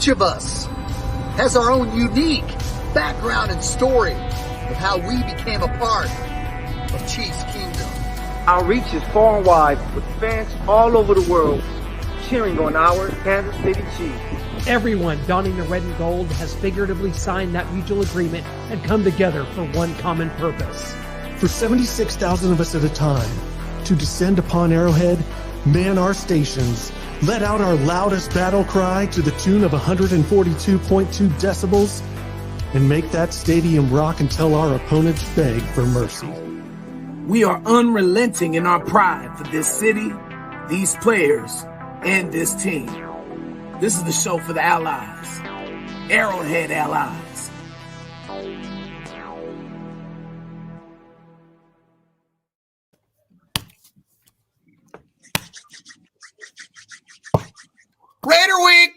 Each of us has our own unique background and story of how we became a part of Chiefs Kingdom. Our reach is far and wide, with fans all over the world cheering on our Kansas City Chiefs. Everyone donning the red and gold has figuratively signed that mutual agreement and come together for one common purpose. For 76,000 of us at a time, to descend upon Arrowhead, man our stations, let out our loudest battle cry to the tune of 142.2 decibels, and make that stadium rock until our opponents beg for mercy. We are unrelenting in our pride for this city, these players, and this team. This is the show for the Allies, Arrowhead Allies. Raider Week!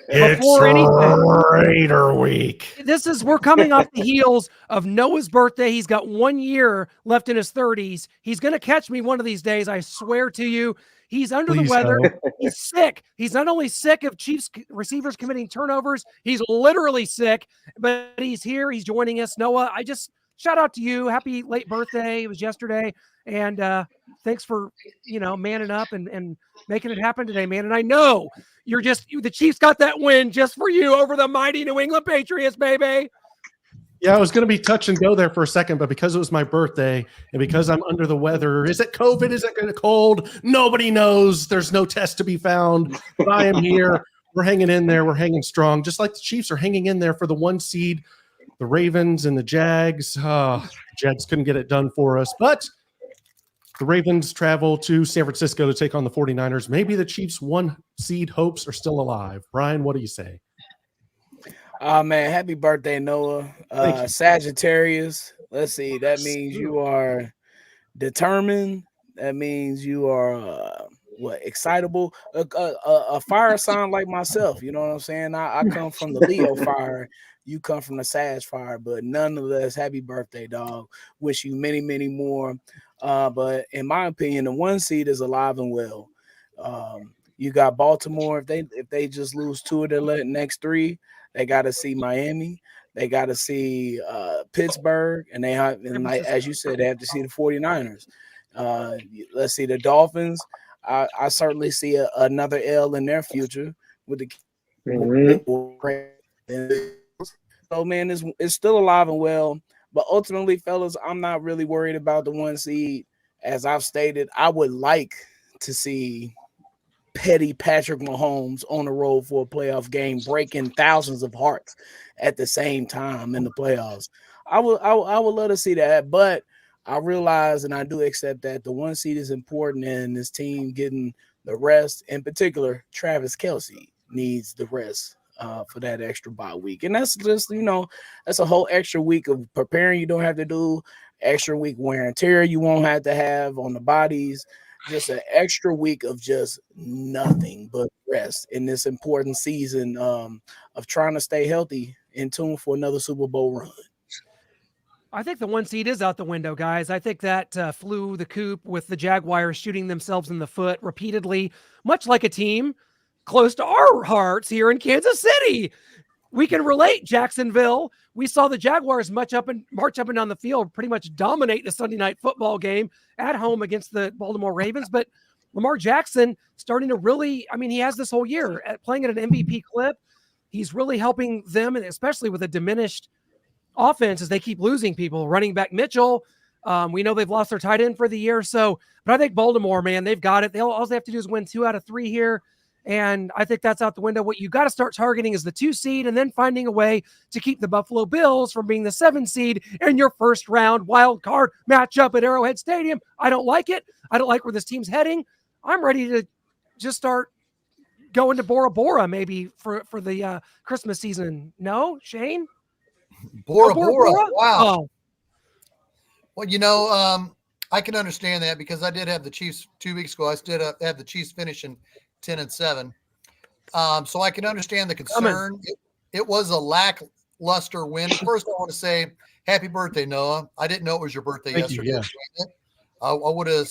Before anything, Raider Week. we're coming off the heels of Noah's birthday. He's got 1 year left in his 30s. He's going to catch me one of these days. I swear to you. He's under the weather. He's sick. He's not only sick of Chiefs receivers committing turnovers, he's literally sick, but he's here. He's joining us. Noah, I just shout out to you. Happy late birthday. It was yesterday. And thanks for, manning up and making it happen today, man. And I know the Chiefs got that win just for you over the mighty New England Patriots, baby. Yeah, I was going to be touch and go there for a second, but because it was my birthday and because I'm under the weather, is it COVID? Is it cold? Nobody knows. There's no test to be found. But I am here. We're hanging in there. We're hanging strong, just like the Chiefs are hanging in there for the 1 seed. The Ravens and the Jags. Jags couldn't get it done for us, but the Ravens travel to San Francisco to take on the 49ers. Maybe the Chiefs' 1 seed hopes are still alive. Brian, what do you say? Oh, man, happy birthday, Noah. Sagittarius. Let's see. That means you are determined. That means you are, excitable. A fire sign like myself. You know what I'm saying? I come from the Leo fire. You come from the Sag fire. But nonetheless, happy birthday, dog. Wish you many, many more. But in my opinion, the 1 seed is alive and well. You got Baltimore. If they just lose 2 of their next 3, they got to see Miami. They got to see Pittsburgh, and as you said, they have to see the 49ers. Let's see the Dolphins. I certainly see another L in their future with the. So man, it's still alive and well. But ultimately, fellas, I'm not really worried about the 1 seed. As I've stated, I would like to see petty Patrick Mahomes on the road for a playoff game, breaking thousands of hearts at the same time in the playoffs. I would love to see that, but I realize and I do accept that the 1 seed is important, and this team getting the rest. In particular, Travis Kelce needs the rest for that extra bye week. And that's just, that's a whole extra week of preparing you don't have to do, extra week wear and tear you won't have to have on the bodies, just an extra week of just nothing but rest in this important season of trying to stay healthy in tune for another Super Bowl run. I think the 1 seed is out the window, guys. I think that flew the coop with the Jaguars shooting themselves in the foot repeatedly, much like a team close to our hearts here in Kansas City. We can relate, Jacksonville. We saw the Jaguars march up and down the field, pretty much dominate the Sunday night football game at home against the Baltimore Ravens. But Lamar Jackson starting to really, he has this whole year playing at an MVP clip. He's really helping them, and especially with a diminished offense as they keep losing people. Running back Mitchell, we know they've lost their tight end for the year. So, but I think Baltimore, man, they've got it. All they have to do is win 2 out of 3 here. And I think that's out the window. What you got to start targeting is the 2 seed and then finding a way to keep the Buffalo Bills from being the 7 seed in your first round wild card matchup at Arrowhead Stadium. I don't like it. I don't like where this team's heading. I'm ready to just start going to Bora Bora maybe for the Christmas season. No, Shane? Bora Bora. Wow. Oh. Well, I can understand that because I did have the Chiefs 2 weeks ago. I did have the Chiefs finishing 10-7. So I can understand the concern. It was a lackluster win. First, I want to say happy birthday, Noah. I didn't know it was your birthday yesterday. I would have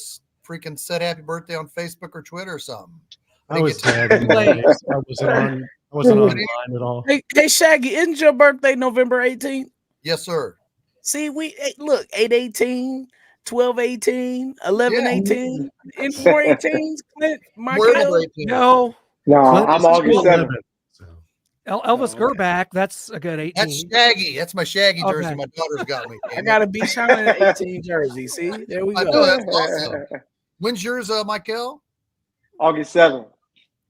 freaking said happy birthday on Facebook or Twitter or something. I was get dead. Late. I wasn't online at all. Hey, Shaggy, isn't your birthday November 18th? Yes, sir. See, look, 8/18, 12/18, 11/18, and 4/18s, Clint, Where is Michael. 18? No, No, Clint I'm is August 7th. 11, so. Elvis Oh, okay. Gerback. That's a good 18. That's Shaggy. That's my Shaggy jersey Okay. my daughter's got me. I damn it. got a Beach Island 18 jersey. See, there we I go. know, that's awesome. When's yours, Michael? August 7th.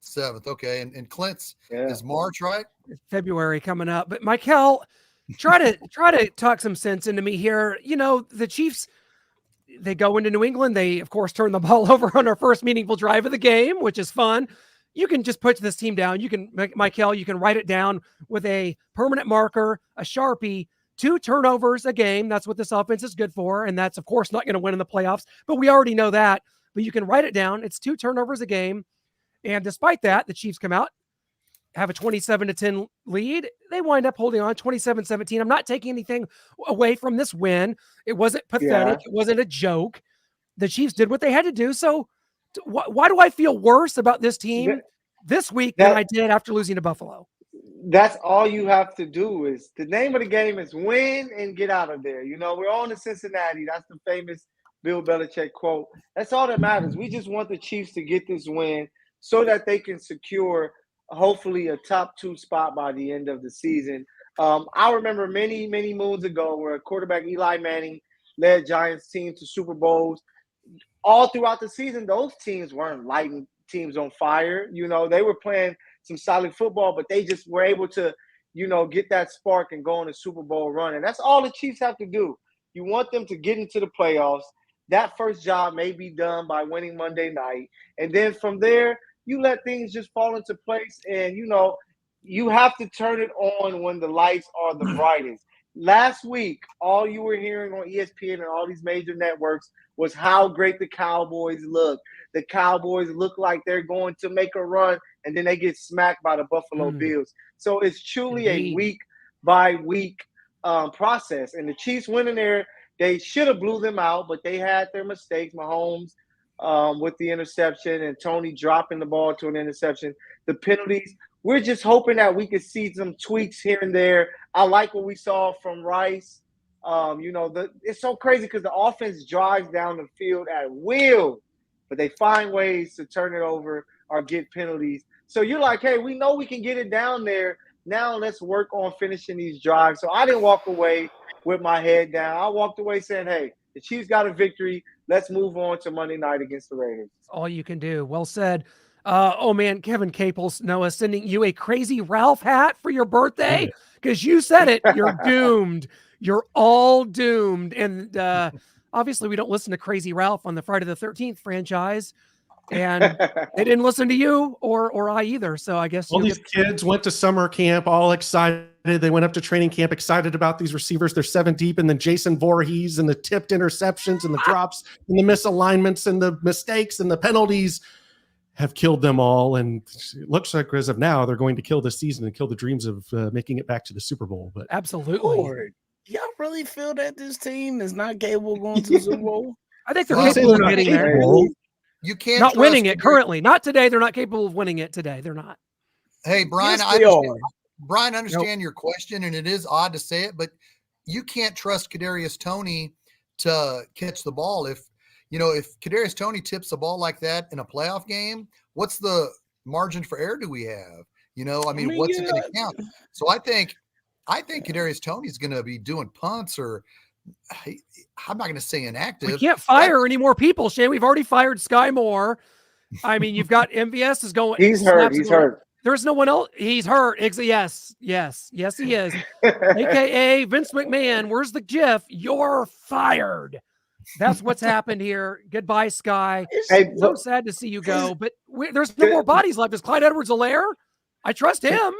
7th. Okay. And Clint's Yeah. is March, right? February coming up. But Michael, try to talk some sense into me here. You know, the Chiefs, they go into New England. They, of course, turn the ball over on our first meaningful drive of the game, which is fun. You can just put this team down. You can, Michael, you can write it down with a permanent marker, a Sharpie, 2 turnovers a game. That's what this offense is good for. And that's, of course, not going to win in the playoffs. But we already know that. But you can write it down. It's 2 turnovers a game. And despite that, the Chiefs come out, have a 27-10 lead. They wind up holding on 27-17. I'm not taking anything away from this win. It wasn't pathetic. Yeah. It wasn't a joke. The Chiefs did what they had to do. So why do I feel worse about this team this week than I did after losing to Buffalo? That's all you have to do. Is the name of the game is win and get out of there. You know, we're on to Cincinnati. That's the famous Bill Belichick quote. That's all that matters. We just want the Chiefs to get this win so that they can secure hopefully a top 2 spot by the end of the season. I remember many moons ago where quarterback Eli Manning led Giants team to Super Bowls. All throughout the season, those teams weren't lighting teams on fire. You know, they were playing some solid football, but they just were able to, you know, get that spark and go on a Super Bowl run. And that's all the Chiefs have to do. You want them to get into the playoffs. That first job may be done by winning Monday night. And then from there, you let things just fall into place. And, you know, you have to turn it on when the lights are the brightest. Last week, all you were hearing on ESPN and all these major networks was how great the Cowboys look. The Cowboys look like they're going to make a run, and then they get smacked by the Buffalo Bills. So it's truly a week-by-week process. And the Chiefs went in there. They should have blew them out, but they had their mistakes. Mahomes with the interception and Toney dropping the ball to an interception. The penalties, we're just hoping that we could see some tweaks here and there. I like what we saw from Rice. You know, it's so crazy because the offense drives down the field at will, but they find ways to turn it over or get penalties. So you're like, hey, we know we can get it down there. Now let's work on finishing these drives. So I didn't walk away with my head down. I walked away saying, hey, the Chiefs got a victory. Let's move on to Monday night against the Raiders. That's all you can do. Well said. Oh, man, Kevin Caples, Noah, sending you a Crazy Ralph hat for your birthday because you said it. You're doomed. You're all doomed. And obviously, we don't listen to Crazy Ralph on the Friday the 13th franchise. And they didn't listen to you or I either. So I guess all these kids went to summer camp all excited. They went up to training camp excited about these receivers. They're 7 deep, and then Jason Voorhees and the tipped interceptions and the drops and the misalignments and the mistakes and the penalties have killed them all. And it looks like as of now, they're going to kill this season and kill the dreams of making it back to the Super Bowl. But absolutely. Lord, y'all really feel that this team is not capable of going to the Super Bowl? I think they're capable of getting there. You can't not winning it currently. Not today. They're not capable of winning it today. They're not. Hey, Brian, yes, I understand your question, and it is odd to say it, but you can't trust Kadarius Toney to catch the ball. If Kadarius Toney tips the ball like that in a playoff game, what's the margin for error do we have? You know, I mean what's it going to count? So I think Kadarius Toney's going to be doing punts or I'm not going to say inactive. We can't fire any more people, Shane. We've already fired Sky Moore. I mean, you've got MVS is going. He's hurt. There's no one else. He's hurt. Yes, he is. AKA Vince McMahon. Where's the GIF? You're fired. That's what's happened here. Goodbye, Sky. Hey, so sad to see you go, but there's no more bodies left. Is Clyde Edwards-Helaire? I trust him.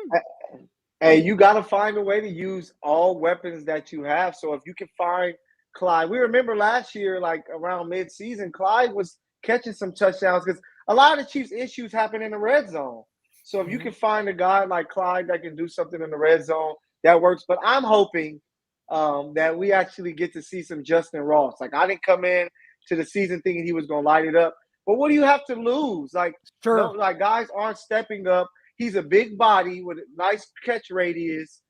Hey, you got to find a way to use all weapons that you have. So if you can find Clyde, we remember last year, like around mid-season, Clyde was catching some touchdowns because a lot of the Chiefs' issues happen in the red zone. So if you can find a guy like Clyde that can do something in the red zone, that works. But I'm hoping that we actually get to see some Justin Ross. Like I didn't come in to the season thinking he was going to light it up, But what do you have to lose? Like, Sure. no, like guys aren't stepping up. He's a big body with a nice catch radius.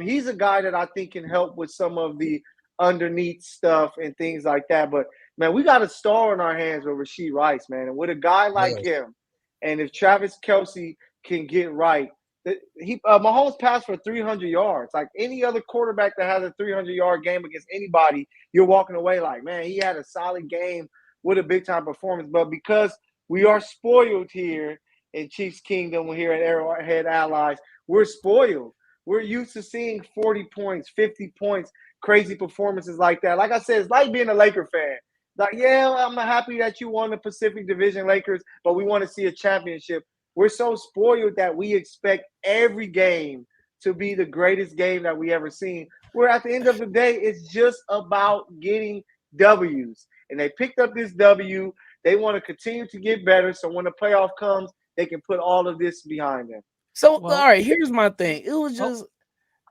He's a guy that I think can help with some of the underneath stuff and things like that. But man, we got a star in our hands with Rashee Rice, man. And with a guy like him, and if Travis Kelce can get right, Mahomes passed for 300 yards. Like any other quarterback that has a 300-yard game against anybody, you're walking away like, man, he had a solid game with a big-time performance. But because we are spoiled here in Chiefs Kingdom, we're here at Arrowhead Allies, we're spoiled. We're used to seeing 40 points, 50 points, crazy performances like that. Like I said, it's like being a Laker fan. Like, yeah, I'm happy that you won the Pacific Division, Lakers, but we want to see a championship. We're so spoiled that we expect every game to be the greatest game that we ever seen. Where at the end of the day, it's just about getting W's. And they picked up this W. They want to continue to get better. So when the playoff comes, they can put all of this behind them. So, all right, here's my thing. It was just,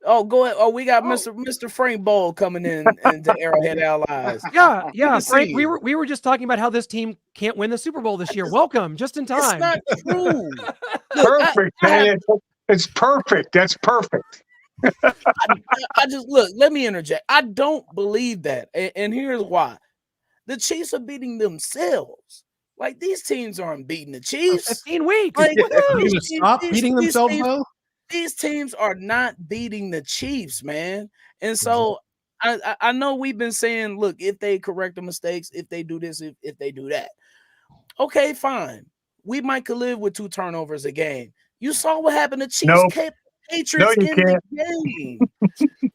go ahead. Oh, we got Mr. Frank Boal coming in into Arrowhead Allies. Yeah, Frank. We were just talking about how this team can't win the Super Bowl this year. Welcome, just in time. It's not true. Perfect, man. It's perfect. That's perfect. I just look. Let me interject. I don't believe that, and here's why: the Chiefs are beating themselves. Like these teams aren't beating the Chiefs. 15 weeks. Like, stop beating themselves though. These teams are not beating the Chiefs, man. And so I know we've been saying, look, if they correct the mistakes, if they do this, if they do that, okay, fine. We might could live with 2 turnovers a game. You saw what happened to Chiefs kept Patriots in the game.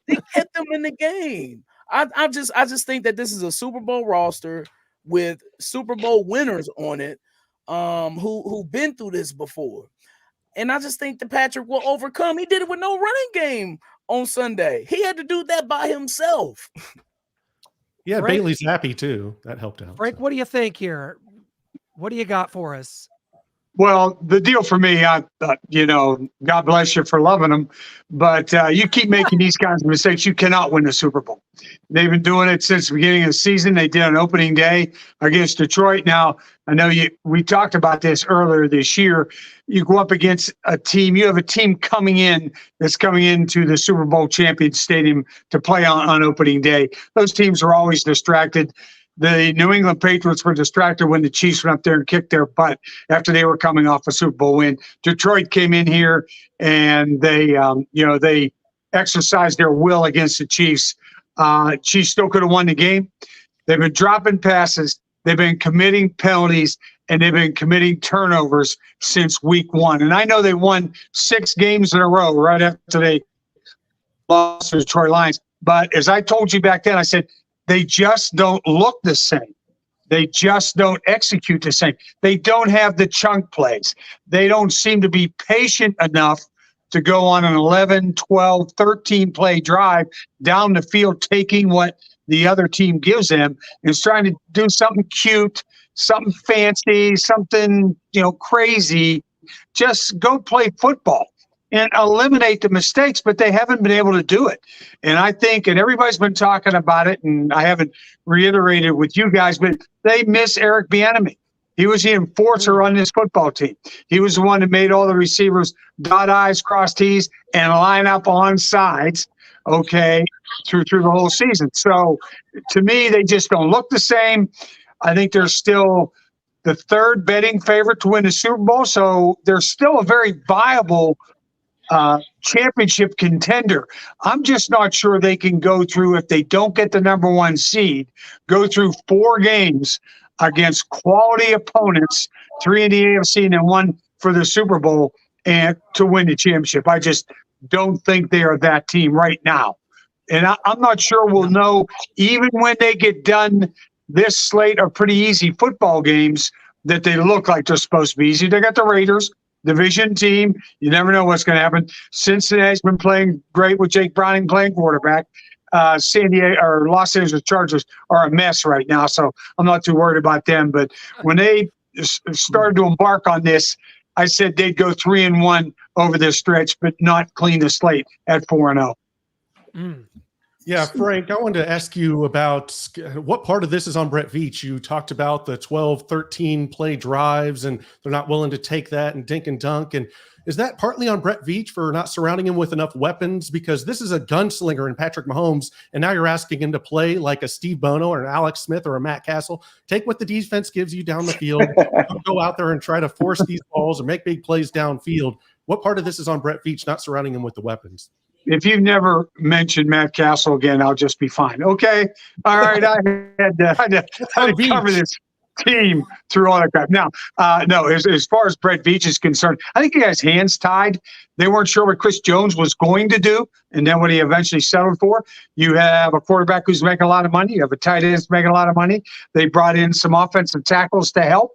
They kept them in the game. I just think that this is a Super Bowl roster with Super Bowl winners on it, who've been through this before. And I just think that Patrick will overcome. He did it with no running game on Sunday. He had to do that by himself. Yeah, Frank, Bailey's happy too. That helped out. Frank, what do you think here? What do you got for us? Well, the deal for me, God bless you for loving them, but you keep making these kinds of mistakes, you cannot win the Super Bowl. They've been doing it since the beginning of the season. They did on opening day against Detroit. Now, I know we talked about this earlier this year. You go up against a team, you have a team coming into the Super Bowl champion stadium to play on opening day. Those teams are always distracted. The New England Patriots were distracted when the Chiefs went up there and kicked their butt after they were coming off a Super Bowl win. Detroit came in here and they exercised their will against the Chiefs. Chiefs still could have won the game. They've been dropping passes. They've been committing penalties, and they've been committing turnovers since week 1. And I know they won 6 games in a row right after they lost to the Detroit Lions. But as I told you back then, I said, they just don't look the same. They just don't execute the same. They don't have the chunk plays. They don't seem to be patient enough to go on an 11, 12, 13 play drive down the field, taking what the other team gives them and trying to do something cute, something fancy, something, crazy. Just go play football and eliminate the mistakes, but they haven't been able to do it. And I think, and everybody's been talking about it, and I haven't reiterated with you guys, but they miss Eric Bieniemy. He was the enforcer on this football team. He was the one that made all the receivers dot I's, cross T's, and line up on sides, through the whole season. So to me, they just don't look the same. I think they're still the 3rd betting favorite to win the Super Bowl, so they're still a very viable championship contender. I'm just not sure they can go through, if they don't get the number 1 seed, go through 4 games against quality opponents, 3 in the AFC and then 1 for the Super Bowl, and to win the championship. I just don't think they are that team right now. And I'm not sure we'll know, even when they get done this slate of pretty easy football games, that they look like they're supposed to be easy. They got the Raiders, division team. You never know what's going to happen. Cincinnati's been playing great with Jake Browning playing quarterback. San Diego or Los Angeles Chargers are a mess right now, so I'm not too worried about them. But when they started to embark on this, I said they'd go 3-1 over this stretch, but not clean the slate at 4-0. Yeah, Frank, I wanted to ask you about what part of this is on Brett Veach. You talked about the 12, 13 play drives, and they're not willing to take that and dink and dunk. And is that partly on Brett Veach for not surrounding him with enough weapons? Because this is a gunslinger in Patrick Mahomes, and now you're asking him to play like a Steve Bono or an Alex Smith or a Matt Castle. Take what the defense gives you down the field. Don't go out there and try to force these balls or make big plays downfield. What part of this is on Brett Veach not surrounding him with the weapons? If you've never mentioned Matt Castle again, I'll just be fine. Okay. All right. I had to cover this team through all that crap. Now, no, as far as Brett Veach is concerned, I think he has hands tied. They weren't sure what Chris Jones was going to do, and then what he eventually settled for. You have a quarterback who's making a lot of money. You have a tight end who's making a lot of money. They brought in some offensive tackles to help.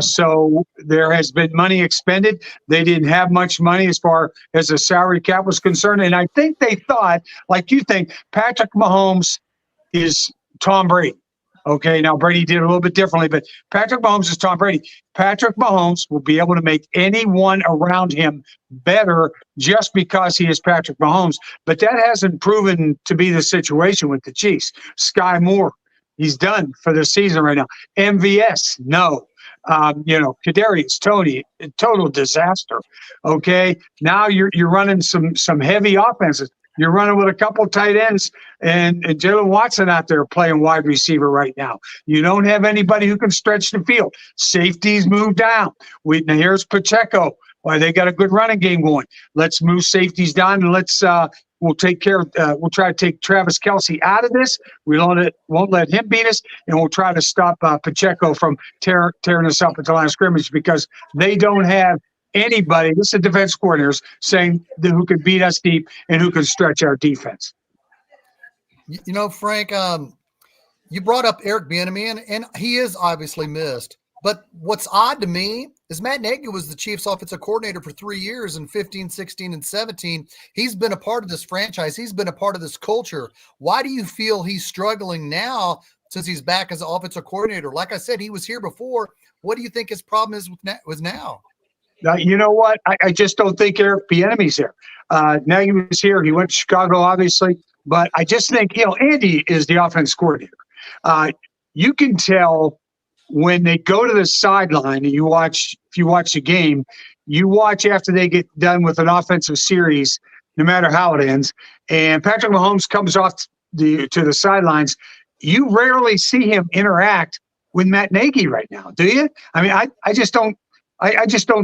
So there has been money expended. They didn't have much money as far as the salary cap was concerned. And I think they thought, like you think, Patrick Mahomes is Tom Brady. Okay, now Brady did a little bit differently, but Patrick Mahomes is Tom Brady. Patrick Mahomes will be able to make anyone around him better just because he is Patrick Mahomes. But that hasn't proven to be the situation with the Chiefs. Sky Moore, he's done for the season right now. MVS, no. Kadarius Toney, total disaster. Okay, now you're running some heavy offenses. You're running with a couple tight ends and Jalen Watson out there playing wide receiver right now. You don't have anybody who can stretch the field. Safeties move down. Now here's Pacheco. Why, they got a good running game going. Let's move safeties down and we'll take care of. We'll try to take Travis Kelce out of this. We won't let him beat us, and we'll try to stop Pacheco from tearing us up at the line of scrimmage because they don't have anybody. This is defense coordinators saying who can beat us deep and who can stretch our defense. Frank, you brought up Eric Bieniemy, and he is obviously missed. But what's odd to me is Matt Nagy was the Chiefs offensive coordinator for 3 years in 15, 16, and 17. He's been a part of this franchise. He's been a part of this culture. Why do you feel he's struggling now since he's back as an offensive coordinator? Like I said, he was here before. What do you think his problem is with now? You know what? I just don't think Eric Bieniemy's here. Nagy was here. He went to Chicago, obviously. But I just think, Andy is the offense coordinator. You can tell when they go to the sideline and if you watch the game, you watch after they get done with an offensive series, no matter how it ends, and Patrick Mahomes comes off to the sidelines, you rarely see him interact with Matt Nagy right now, do you? I mean, I just don't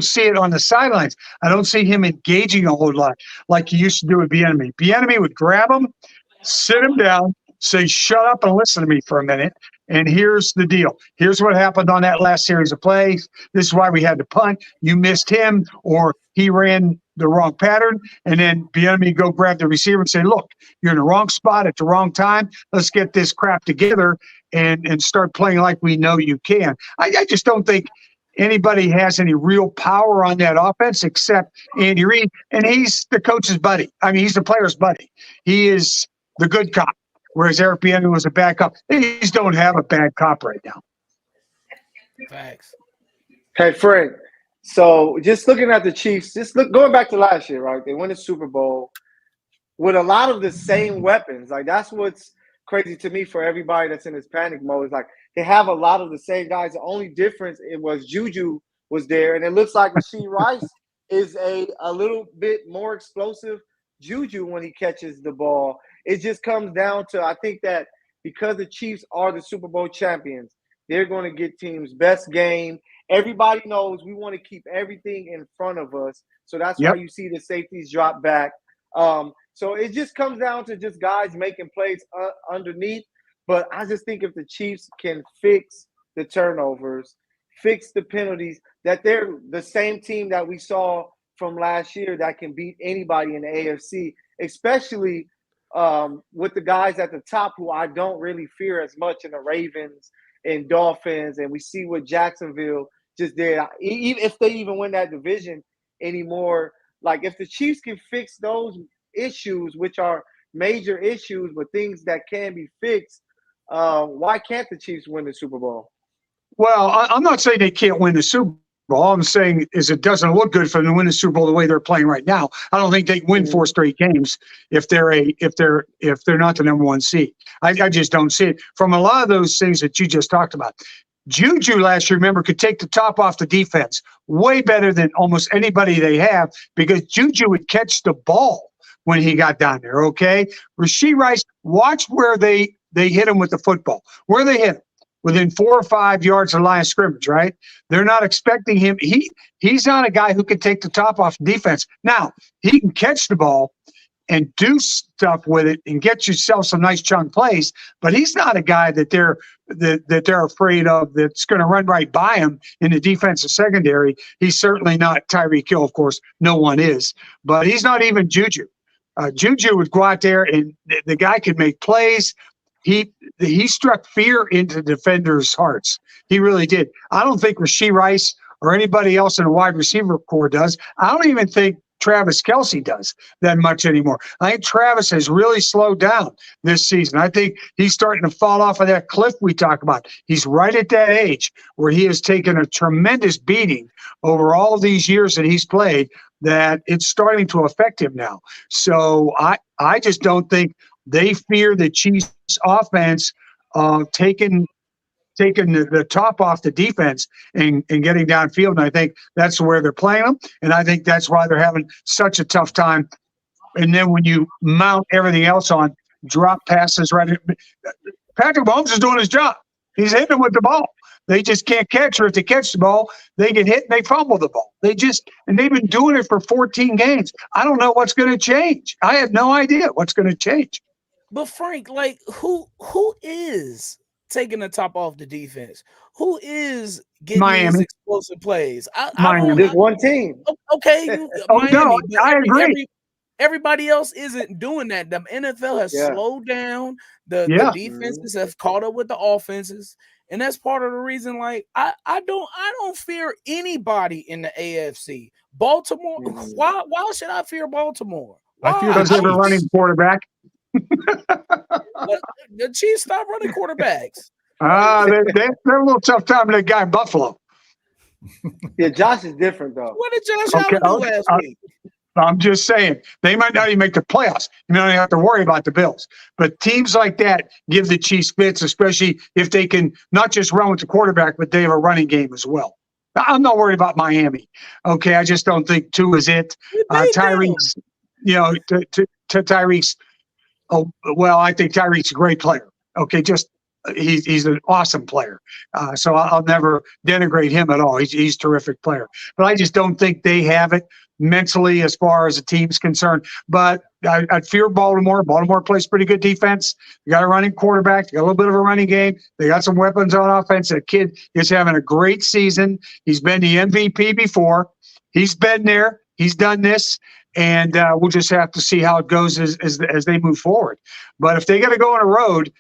see it on the sidelines. I don't see him engaging a whole lot like he used to do with Bieniemy. Bieniemy would grab him, sit him down, say, shut up and listen to me for a minute. And here's the deal. Here's what happened on that last series of plays. This is why we had to punt. You missed him, or he ran the wrong pattern. And then Bieniemy go grab the receiver and say, look, you're in the wrong spot at the wrong time. Let's get this crap together and start playing like we know you can. I just don't think anybody has any real power on that offense except Andy Reid. And he's the coach's buddy. I mean, he's the player's buddy. He is the good cop. Whereas Eric Bieniemy was a bad cop. They just don't have a bad cop right now. Facts. Hey, Frank. So just looking at the Chiefs, going back to last year, right? They won the Super Bowl with a lot of the same weapons. Like, that's what's crazy to me for everybody that's in this panic mode. Is like they have a lot of the same guys. The only difference it was Juju was there, and it looks like Rashee Rice is a little bit more explosive Juju when he catches the ball. It just comes down to, I think that because the Chiefs are the Super Bowl champions, they're going to get teams' best game. Everybody knows we want to keep everything in front of us. So that's why you see the safeties drop back. So it just comes down to just guys making plays underneath. But I just think if the Chiefs can fix the turnovers, fix the penalties, that they're the same team that we saw from last year that can beat anybody in the AFC, especially with the guys at the top who I don't really fear as much in the Ravens and Dolphins. And we see what Jacksonville just did. Even if they even win that division anymore, like if the Chiefs can fix those issues, which are major issues, but things that can be fixed, why can't the Chiefs win the Super Bowl? Well, I'm not saying they can't win the Super All I'm saying is it doesn't look good for them to win the Super Bowl the way they're playing right now. I don't think they can win 4 straight games if they're not the number 1 seed. I just don't see it from a lot of those things that you just talked about. Juju last year, remember, could take the top off the defense way better than almost anybody they have because Juju would catch the ball when he got down there. Okay, Rashee Rice, watch where they hit him with the football. Where they hit him. Within 4 or 5 yards of the line of scrimmage, right? They're not expecting him. He's not a guy who can take the top off the defense. Now, he can catch the ball and do stuff with it and get yourself some nice chunk plays, but he's not a guy that they're afraid of that's going to run right by him in the defensive secondary. He's certainly not Tyreek Hill, of course. No one is. But he's not even Juju. Juju would go out there and the guy could make plays. He struck fear into defenders' hearts. He really did. I don't think Rashee Rice or anybody else in the wide receiver corps does. I don't even think Travis Kelce does that much anymore. I think Travis has really slowed down this season. I think he's starting to fall off of that cliff we talk about. He's right at that age where he has taken a tremendous beating over all of these years that he's played that it's starting to affect him now. So I just don't think they fear the Chiefs offense taking the top off the defense and getting downfield. And I think that's where they're playing them. And I think that's why they're having such a tough time. And then when you mount everything else on drop passes, right? Patrick Mahomes is doing his job. He's hitting them with the ball. They just can't catch, or if they catch the ball, they get hit and they fumble the ball. And they've been doing it for 14 games. I don't know what's going to change. I have no idea what's going to change. But Frank, like who is taking the top off the defense? Who is getting these explosive plays? There's one team. Okay, Miami, no, I agree. Everybody else isn't doing that. The NFL has slowed down. The defenses have caught up with the offenses, and that's part of the reason. Like I don't fear anybody in the AFC. Baltimore. Why should I fear Baltimore? I fear the running quarterback. The Chiefs stop running quarterbacks. They're a little tough time with that guy in Buffalo. Yeah, Josh is different though. What did Josh Allen do last week? I'm just saying they might not even make the playoffs. You don't have to worry about the Bills. But teams like that give the Chiefs fits, especially if they can not just run with the quarterback, but they have a running game as well. I'm not worried about Miami. Okay, I just don't think 2 is it. Tyreek's, to Tyreek's. Oh, well, I think Tyreek's a great player. Okay, he's an awesome player. So I'll never denigrate him at all. He's a terrific player. But I just don't think they have it mentally as far as the team's concerned. But I fear Baltimore. Baltimore plays pretty good defense. They got a running quarterback. They got a little bit of a running game. They got some weapons on offense. That kid is having a great season. He's been the MVP before. He's been there. He's done this. And we'll just have to see how it goes as they move forward. But if they got to go on a road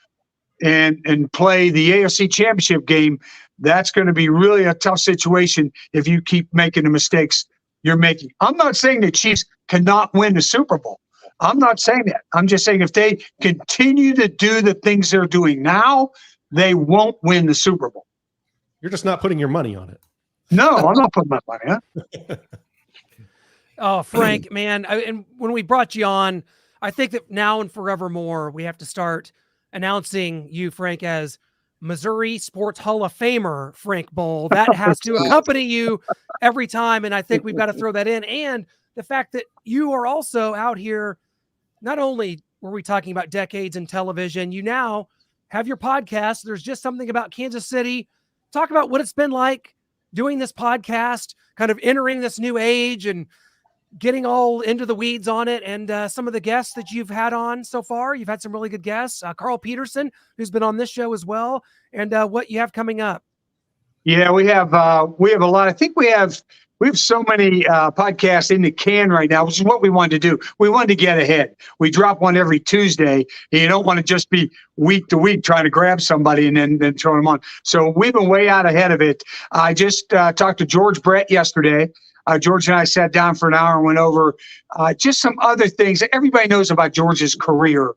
and play the AFC Championship game, that's going to be really a tough situation if you keep making the mistakes you're making. I'm not saying the Chiefs cannot win the Super Bowl. I'm not saying that. I'm just saying if they continue to do the things they're doing now, they won't win the Super Bowl. You're just not putting your money on it. No, I'm not putting my money on it. Oh, Frank, man. And when we brought you on, I think that now and forevermore, we have to start announcing you, Frank, as Missouri Sports Hall of Famer, Frank Boal. That has to accompany you every time. And I think we've got to throw that in. And the fact that you are also out here, not only were we talking about decades in television, you now have your podcast. There's just something about Kansas City. Talk about what it's been like doing this podcast, kind of entering this new age and getting all into the weeds on it, and some of the guests that you've had on so far. You've had some really good guests. Carl Peterson, who's been on this show as well, and what you have coming up. Yeah, we have a lot. I think we have so many podcasts in the can right now, which is what we wanted to do. We wanted to get ahead. We drop one every Tuesday, and you don't want to just be week to week trying to grab somebody and then throw them on. So we've been way out ahead of it. I just talked to George Brett yesterday. George and I sat down for an hour and went over just some other things that everybody knows about George's career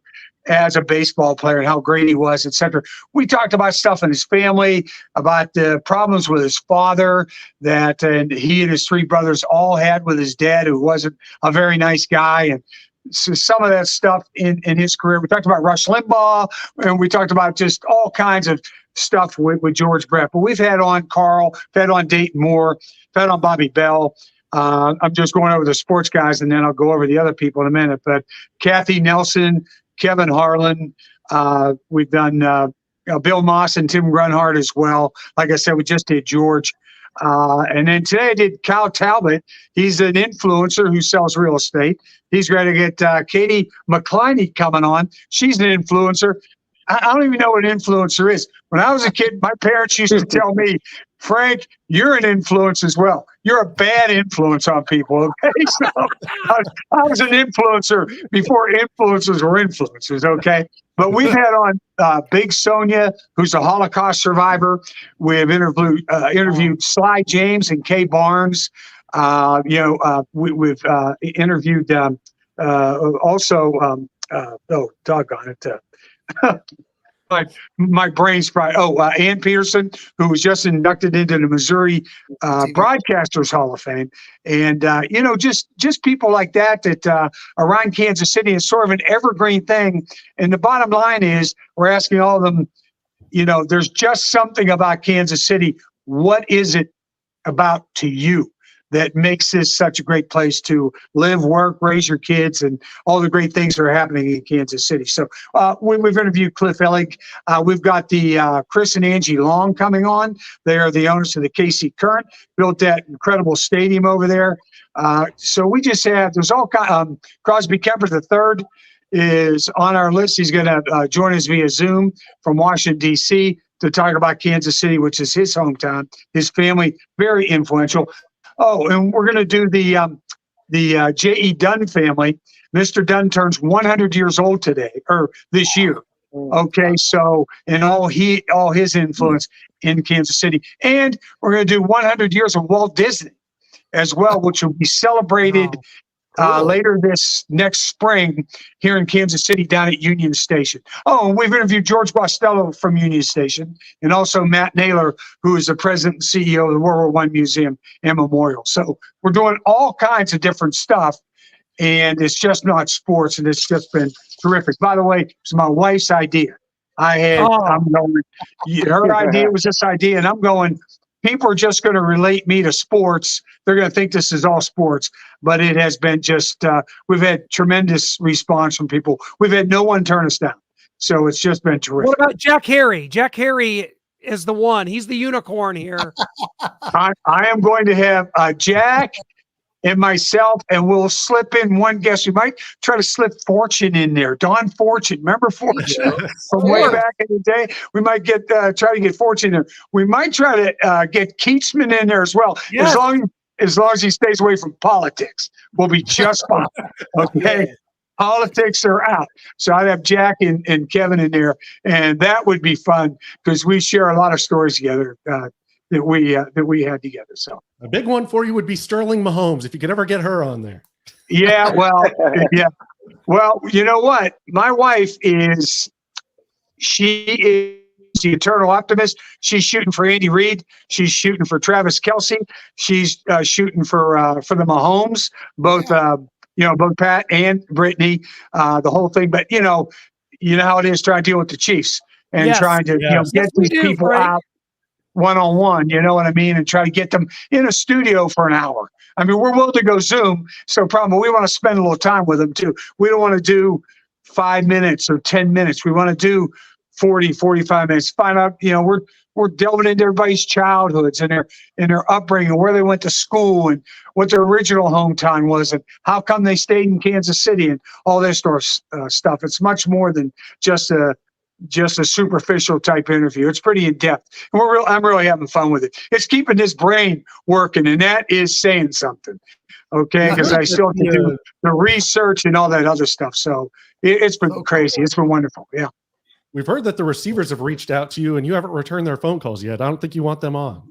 as a baseball player and how great he was, et cetera. We talked about stuff in his family, about the problems with his father that and he and his 3 brothers all had with his dad, who wasn't a very nice guy. And so some of that stuff in his career. We talked about Rush Limbaugh, and we talked about just all kinds of stuff with George Brett. But we've had on Carl, we've had on Dayton Moore, we've had on Bobby Bell. I'm just going over the sports guys, and then I'll go over the other people in a minute. But Kathy Nelson, Kevin Harlan, we've done Bill Moss and Tim Grunhard as well. Like I said, we just did George. And then today I did Kyle Talbot. He's an influencer who sells real estate. He's going to get Katie McCliney coming on. She's an influencer. I don't even know what an influencer is. When I was a kid, my parents used to tell me, Frank, you're an influence as well. You're a bad influence on people. Okay, so I was an influencer before influencers were influencers. Okay, but we've had on Big Sonia, who's a Holocaust survivor. We've interviewed Sly James and Kay Barnes. We've interviewed also. Oh, doggone it. My brain's probably Ann Peterson, who was just inducted into the Missouri Broadcasters Hall of Fame, and just people like that around Kansas City is sort of an evergreen thing. And the bottom line is, we're asking all of them, there's just something about Kansas City. What is it about to you that makes this such a great place to live, work, raise your kids, and all the great things that are happening in Kansas City? So we've interviewed Cliff Ellig. We've got the Chris and Angie Long coming on. They are the owners of the KC Current, built that incredible stadium over there. So we just have, there's all kind Crosby Kemper III is on our list. He's going to join us via Zoom from Washington, D.C. to talk about Kansas City, which is his hometown. His family, very influential. Oh, and we're going to do the J.E. Dunn family. Mr. Dunn turns 100 years old today, or this year. Okay, so and all his influence in Kansas City. And we're going to do 100 years of Walt Disney as well, which will be celebrated later this next spring here in Kansas City down at Union Station. Oh, and we've interviewed George Bostello from Union Station, and also Matt Naylor, who is the president and CEO of the World War I Museum and Memorial. So we're doing all kinds of different stuff, and it's just not sports, and it's just been terrific. By the way, it's my wife's idea. Her idea was this idea, and I'm going, people are just going to relate me to sports. They're going to think this is all sports, but it has been just, we've had tremendous response from people. We've had no one turn us down. So it's just been terrific. What about Jack Harry? Jack Harry is the one. He's the unicorn here. I am going to have Jack and myself, and we'll slip in one guest. We might try to slip Fortune in there. Don Fortune. Remember Fortune from way back in the day? We might get try to get Fortune there. We might try to get Keatsman in there as well. Yes. As long as he stays away from politics, we'll be just fine. Okay. Politics are out. So I'd have Jack and Kevin in there, and that would be fun because we share a lot of stories together that we had together. So a big one for you would be Sterling Mahomes, if you could ever get her on there. Yeah, well, yeah. Well, you know what? My wife she is the eternal optimist. She's shooting for Andy Reid. She's shooting for Travis Kelce. She's shooting for the Mahomes, both both Pat and Brittany, the whole thing. But you know how it is trying to deal with the Chiefs and trying to get these people out one-on-one, you know what I mean, and try to get them in a studio for an hour. I mean, we're willing to go Zoom, so problem, we want to spend a little time with them too. We don't want to do 5 minutes or 10 minutes. We want to do 40, 45 minutes. Find out, we're delving into everybody's childhoods and their upbringing, where they went to school and what their original hometown was and how come they stayed in Kansas City and all this sort of stuff. It's much more than just a superficial type interview. It's pretty in depth, and I'm really having fun with it. It's keeping his brain working, and that is saying something. Okay, because I still have to do the research and all that other stuff. So it's been crazy. It's been wonderful. Yeah. We've heard that the receivers have reached out to you, and you haven't returned their phone calls yet. I don't think you want them on.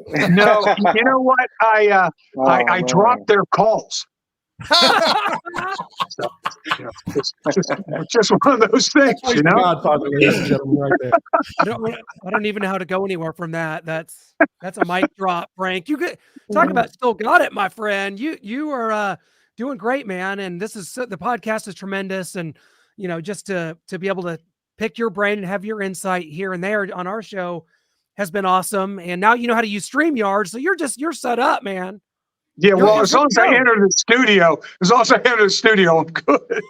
No, you know what? I man. dropped their calls. So, just one of those things, That's you know. Godfather, ladies and gentlemen, right there. I don't even know how to go anywhere from that. That's a mic drop, Frank. You get talk about still got it, my friend. You are doing great, man. And this is the podcast is tremendous. And just to be able to pick your brain and have your insight here and there on our show has been awesome. And now you know how to use StreamYard, so you're set up, man. Yeah, well, You're as long as I enter the studio, I'm good.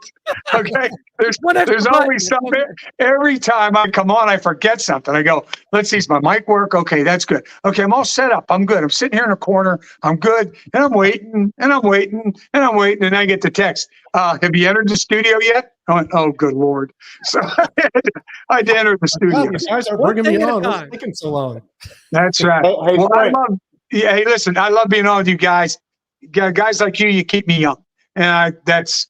Okay. There's always something. Every time I come on, I forget something. I go, let's see, does my mic work? Okay, that's good. Okay, I'm all set up. I'm good. I'm sitting here in a corner. I'm good. And I'm waiting, and I'm waiting, and I'm waiting. And I get the text. Have you entered the studio yet? I went, oh, good Lord. So I had to enter the studio. God, you guys are bringing me on. What's taking so long? That's right. Hey, Well, Frank. hey, listen, I love being on with you guys. Guys like you keep me young, and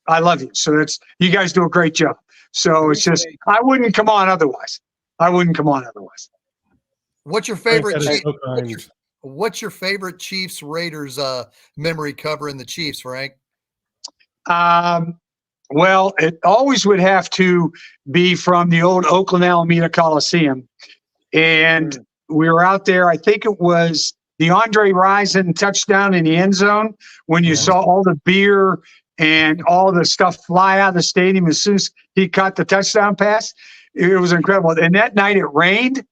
I love you. So you guys do a great job. So it's just I wouldn't come on otherwise. What's your favorite? Frank, that is so kind. What's your favorite Chiefs Raiders memory covering the Chiefs, Frank? Well, it always would have to be from the old Oakland Alameda Coliseum, and we were out there. I think it was the Andre Rison touchdown in the end zone when you saw all the beer and all the stuff fly out of the stadium as soon as he caught the touchdown pass. It was incredible. And that night it rained.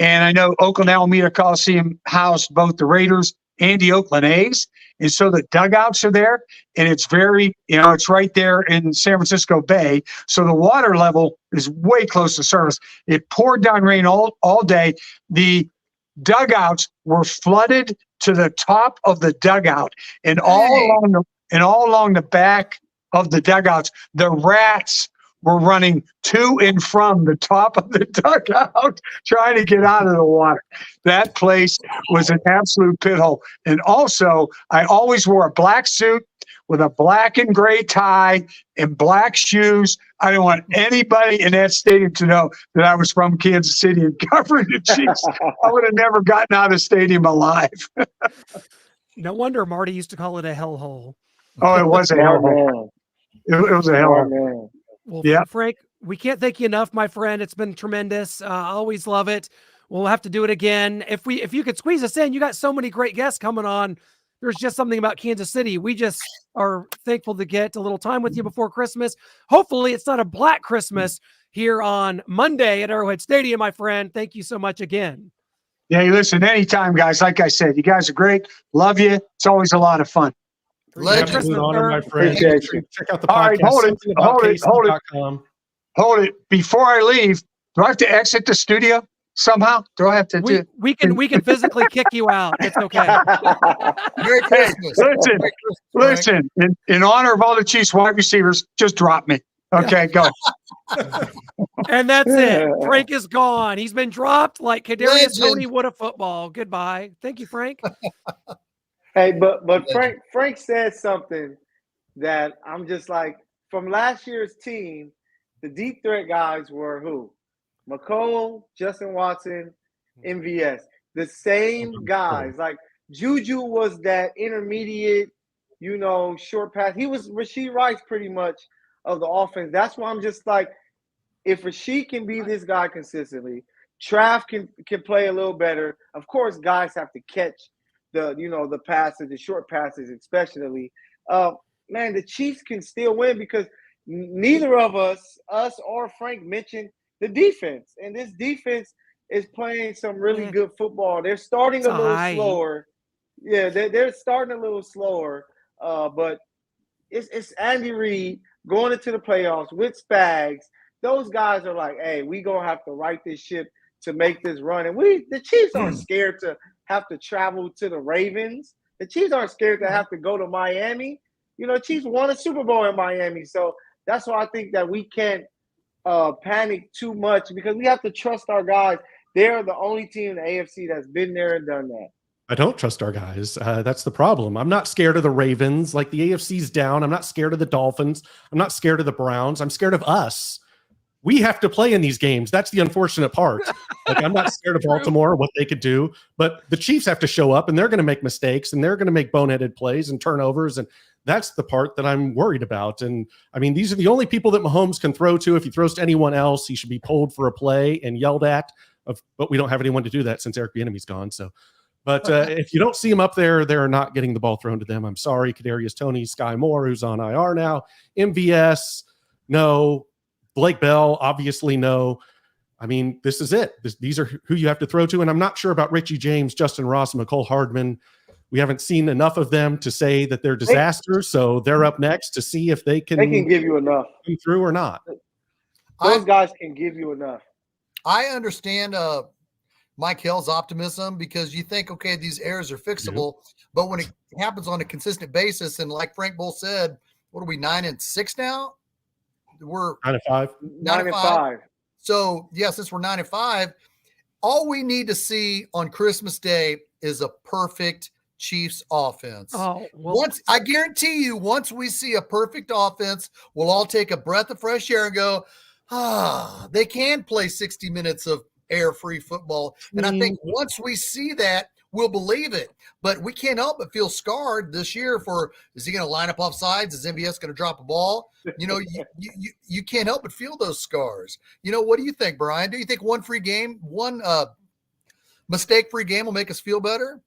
And I know Oakland Alameda Coliseum housed both the Raiders and the Oakland A's. And so the dugouts are there. And it's it's right there in San Francisco Bay. So the water level is way close to surface. It poured down rain all day. The dugouts were flooded to the top of the dugout, and all along the back of the dugouts, the rats were running to and from the top of the dugout trying to get out of the water. That place was an absolute pit hole. And also, I always wore a black suit with a black and gray tie and black shoes. I didn't want anybody in that stadium to know that I was from Kansas City and covering the Chiefs. I would have never gotten out of the stadium alive. No wonder Marty used to call it a hellhole. Oh, it was a hellhole. It was a hellhole. Well, Yeah. Frank, we can't thank you enough, my friend. It's been tremendous. I always love it. We'll have to do it again. If you could squeeze us in, you got so many great guests coming on. There's just something about Kansas City. We just are thankful to get a little time with you before Christmas. Hopefully it's not a Black Christmas here on Monday at Arrowhead Stadium, my friend. Thank you so much again. Yeah, listen, anytime, guys. Like I said, you guys are great. Love you. It's always a lot of fun. Legend. Absolute honor, my friend. Appreciate you. Check out the All right, podcast. Hold it. Before I leave, do I have to exit the studio somehow? Do I have to do We can physically kick you out. It's okay. Merry Christmas. Listen, Merry Christmas, Frank. listen, in honor of all the Chiefs wide receivers, just drop me. Okay, go. And that's it. Frank is gone. He's been dropped like Kadarius Legend. Toney would a football. Goodbye. Thank you, Frank. Hey, but Frank said something that I'm just like, from last year's team, the deep threat guys were who? McCole, Justin Watson, MVS. The same guys. Like Juju was that intermediate, short pass. He was Rashee Rice pretty much of the offense. That's why I'm just like, if Rashee can be this guy consistently, Trav can play a little better. Of course, guys have to catch the passes, the short passes especially. Man, the Chiefs can still win because neither of us or Frank mentioned the defense. And this defense is playing some really good football. They're starting a little slower. Yeah, they're starting a little slower. But it's Andy Reid going into the playoffs with Spags. Those guys are like, hey, we going to have to right this ship to make this run. And the Chiefs aren't scared to have to travel to the Ravens. The Chiefs aren't scared to have to go to Miami. Chiefs won a Super Bowl in Miami. So that's why I think that we can't panic too much because we have to trust our guys. They're the only team in the AFC that's been there and done that. I don't trust our guys. That's the problem. I'm not scared of the Ravens. Like the AFC's down. I'm not scared of the Dolphins. I'm not scared of the Browns. I'm scared of us. we have to play in these games. That's the unfortunate part. Like, I'm not scared of Baltimore, what they could do, but the Chiefs have to show up, and they're going to make mistakes, and they're going to make boneheaded plays and turnovers, and that's the part that I'm worried about. And I mean, these are the only people that Mahomes can throw to. If he throws to anyone else, he should be pulled for a play and yelled at. But we don't have anyone to do that since Eric Bieniemy's gone. So, but if you don't see him up there, they're not getting the ball thrown to them. I'm sorry, Kadarius Toney, Sky Moore, who's on IR now, MVS, no. Blake Bell, obviously no. I mean, this is it. These are who you have to throw to. And I'm not sure about Richie James, Justin Ross, and McCole Hardman. We haven't seen enough of them to say that they're disasters. So they're up next to see if they can give you enough come through or not. Those guys can give you enough. I understand Mike Hill's optimism, because you think, okay, these errors are fixable, but when it happens on a consistent basis, and like Frank Boal said, what are we, 9-6 now? We're 9-5. 9-5. So yeah, since we're 9-5, all we need to see on Christmas Day is a perfect Chiefs offense. Oh, well, I guarantee you, once we see a perfect offense, we'll all take a breath of fresh air and go, they can play 60 minutes of air-free football. And I think once we see that, we'll believe it. But we can't help but feel scarred this year for, is he going to line up off sides? Is MVS going to drop a ball? You know, you can't help but feel those scars. You know, what do you think, Brian? Do you think one mistake-free game will make us feel better?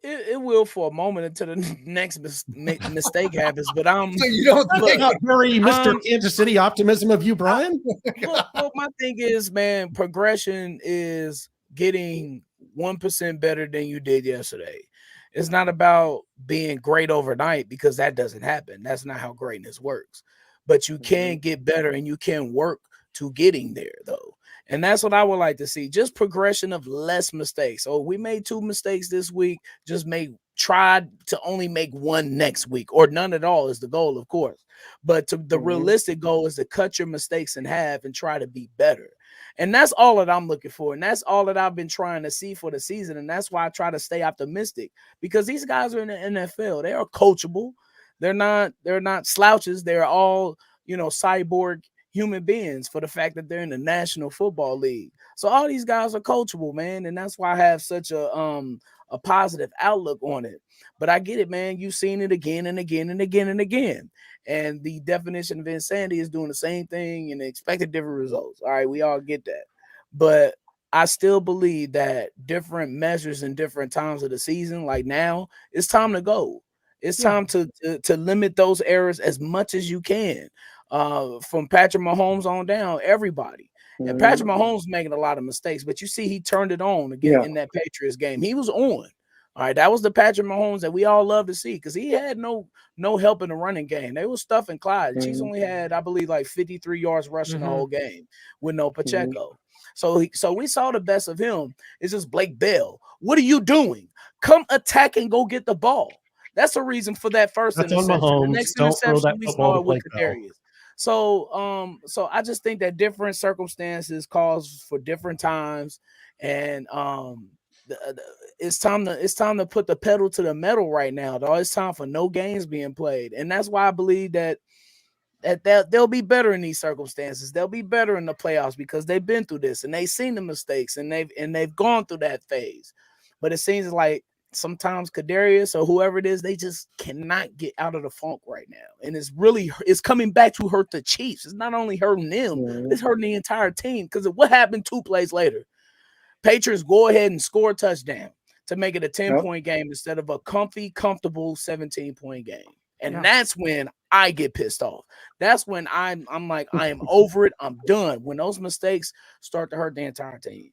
It will for a moment until the next mistake happens. But so you don't think not very Mr. Kansas City optimism of you, Brian? Well, my thing is, man, progression is getting 1% better than you did yesterday. It's not about being great overnight, because that doesn't happen. That's not how greatness works. But you can get better, and you can work to getting there, though. And that's what I would like to see. Just progression of less mistakes. Oh, we made 2 mistakes this week. Just try to only make 1 next week, or none at all is the goal, of course. But the realistic goal is to cut your mistakes in half and try to be better. And that's all that I'm looking for. And that's all that I've been trying to see for the season. And that's why I try to stay optimistic, because these guys are in the NFL. They are coachable. They're not slouches. They're all, cyborg human beings, for the fact that they're in the National Football League. So all these guys are coachable, man. And that's why I have such a positive outlook on it. But I get it, man. You've seen it again and again and again and again. And the definition of insanity is doing the same thing and expecting different results. All right, we all get that. But I still believe that different measures in different times of the season, like now, it's time to go. It's time to limit those errors as much as you can. From Patrick Mahomes on down, everybody. And Patrick Mahomes making a lot of mistakes, but you see he turned it on again in that Patriots game. He was on. All right, that was the Patrick Mahomes that we all love to see, because he had no help in the running game. They were stuffing Clyde. Chiefs only had, I believe, like 53 yards rushing the whole game with no Pacheco. So we saw the best of him. It's just Blake Bell. What are you doing? Come attack and go get the ball. That's the reason for that first interception. On Mahomes. The next Don't throw interception that we football saw to with Blake Bell. Kadarius. So I just think that different circumstances calls for different times, and it's time to put the pedal to the metal right now, though. It's time for no games being played, and that's why I believe that they'll be better in these circumstances. They'll be better in the playoffs, because they've been through this and they've seen the mistakes and they've gone through that phase. But it seems like sometimes Kadarius or whoever it is, they just cannot get out of the funk right now. And it's coming back to hurt the Chiefs. It's not only hurting them, it's hurting the entire team. Because what happened 2 plays later? Patriots go ahead and score a touchdown to make it a 10-point game instead of a comfortable 17-point game. And that's when I get pissed off. That's when I'm like, I am over it. I'm done. When those mistakes start to hurt the entire team.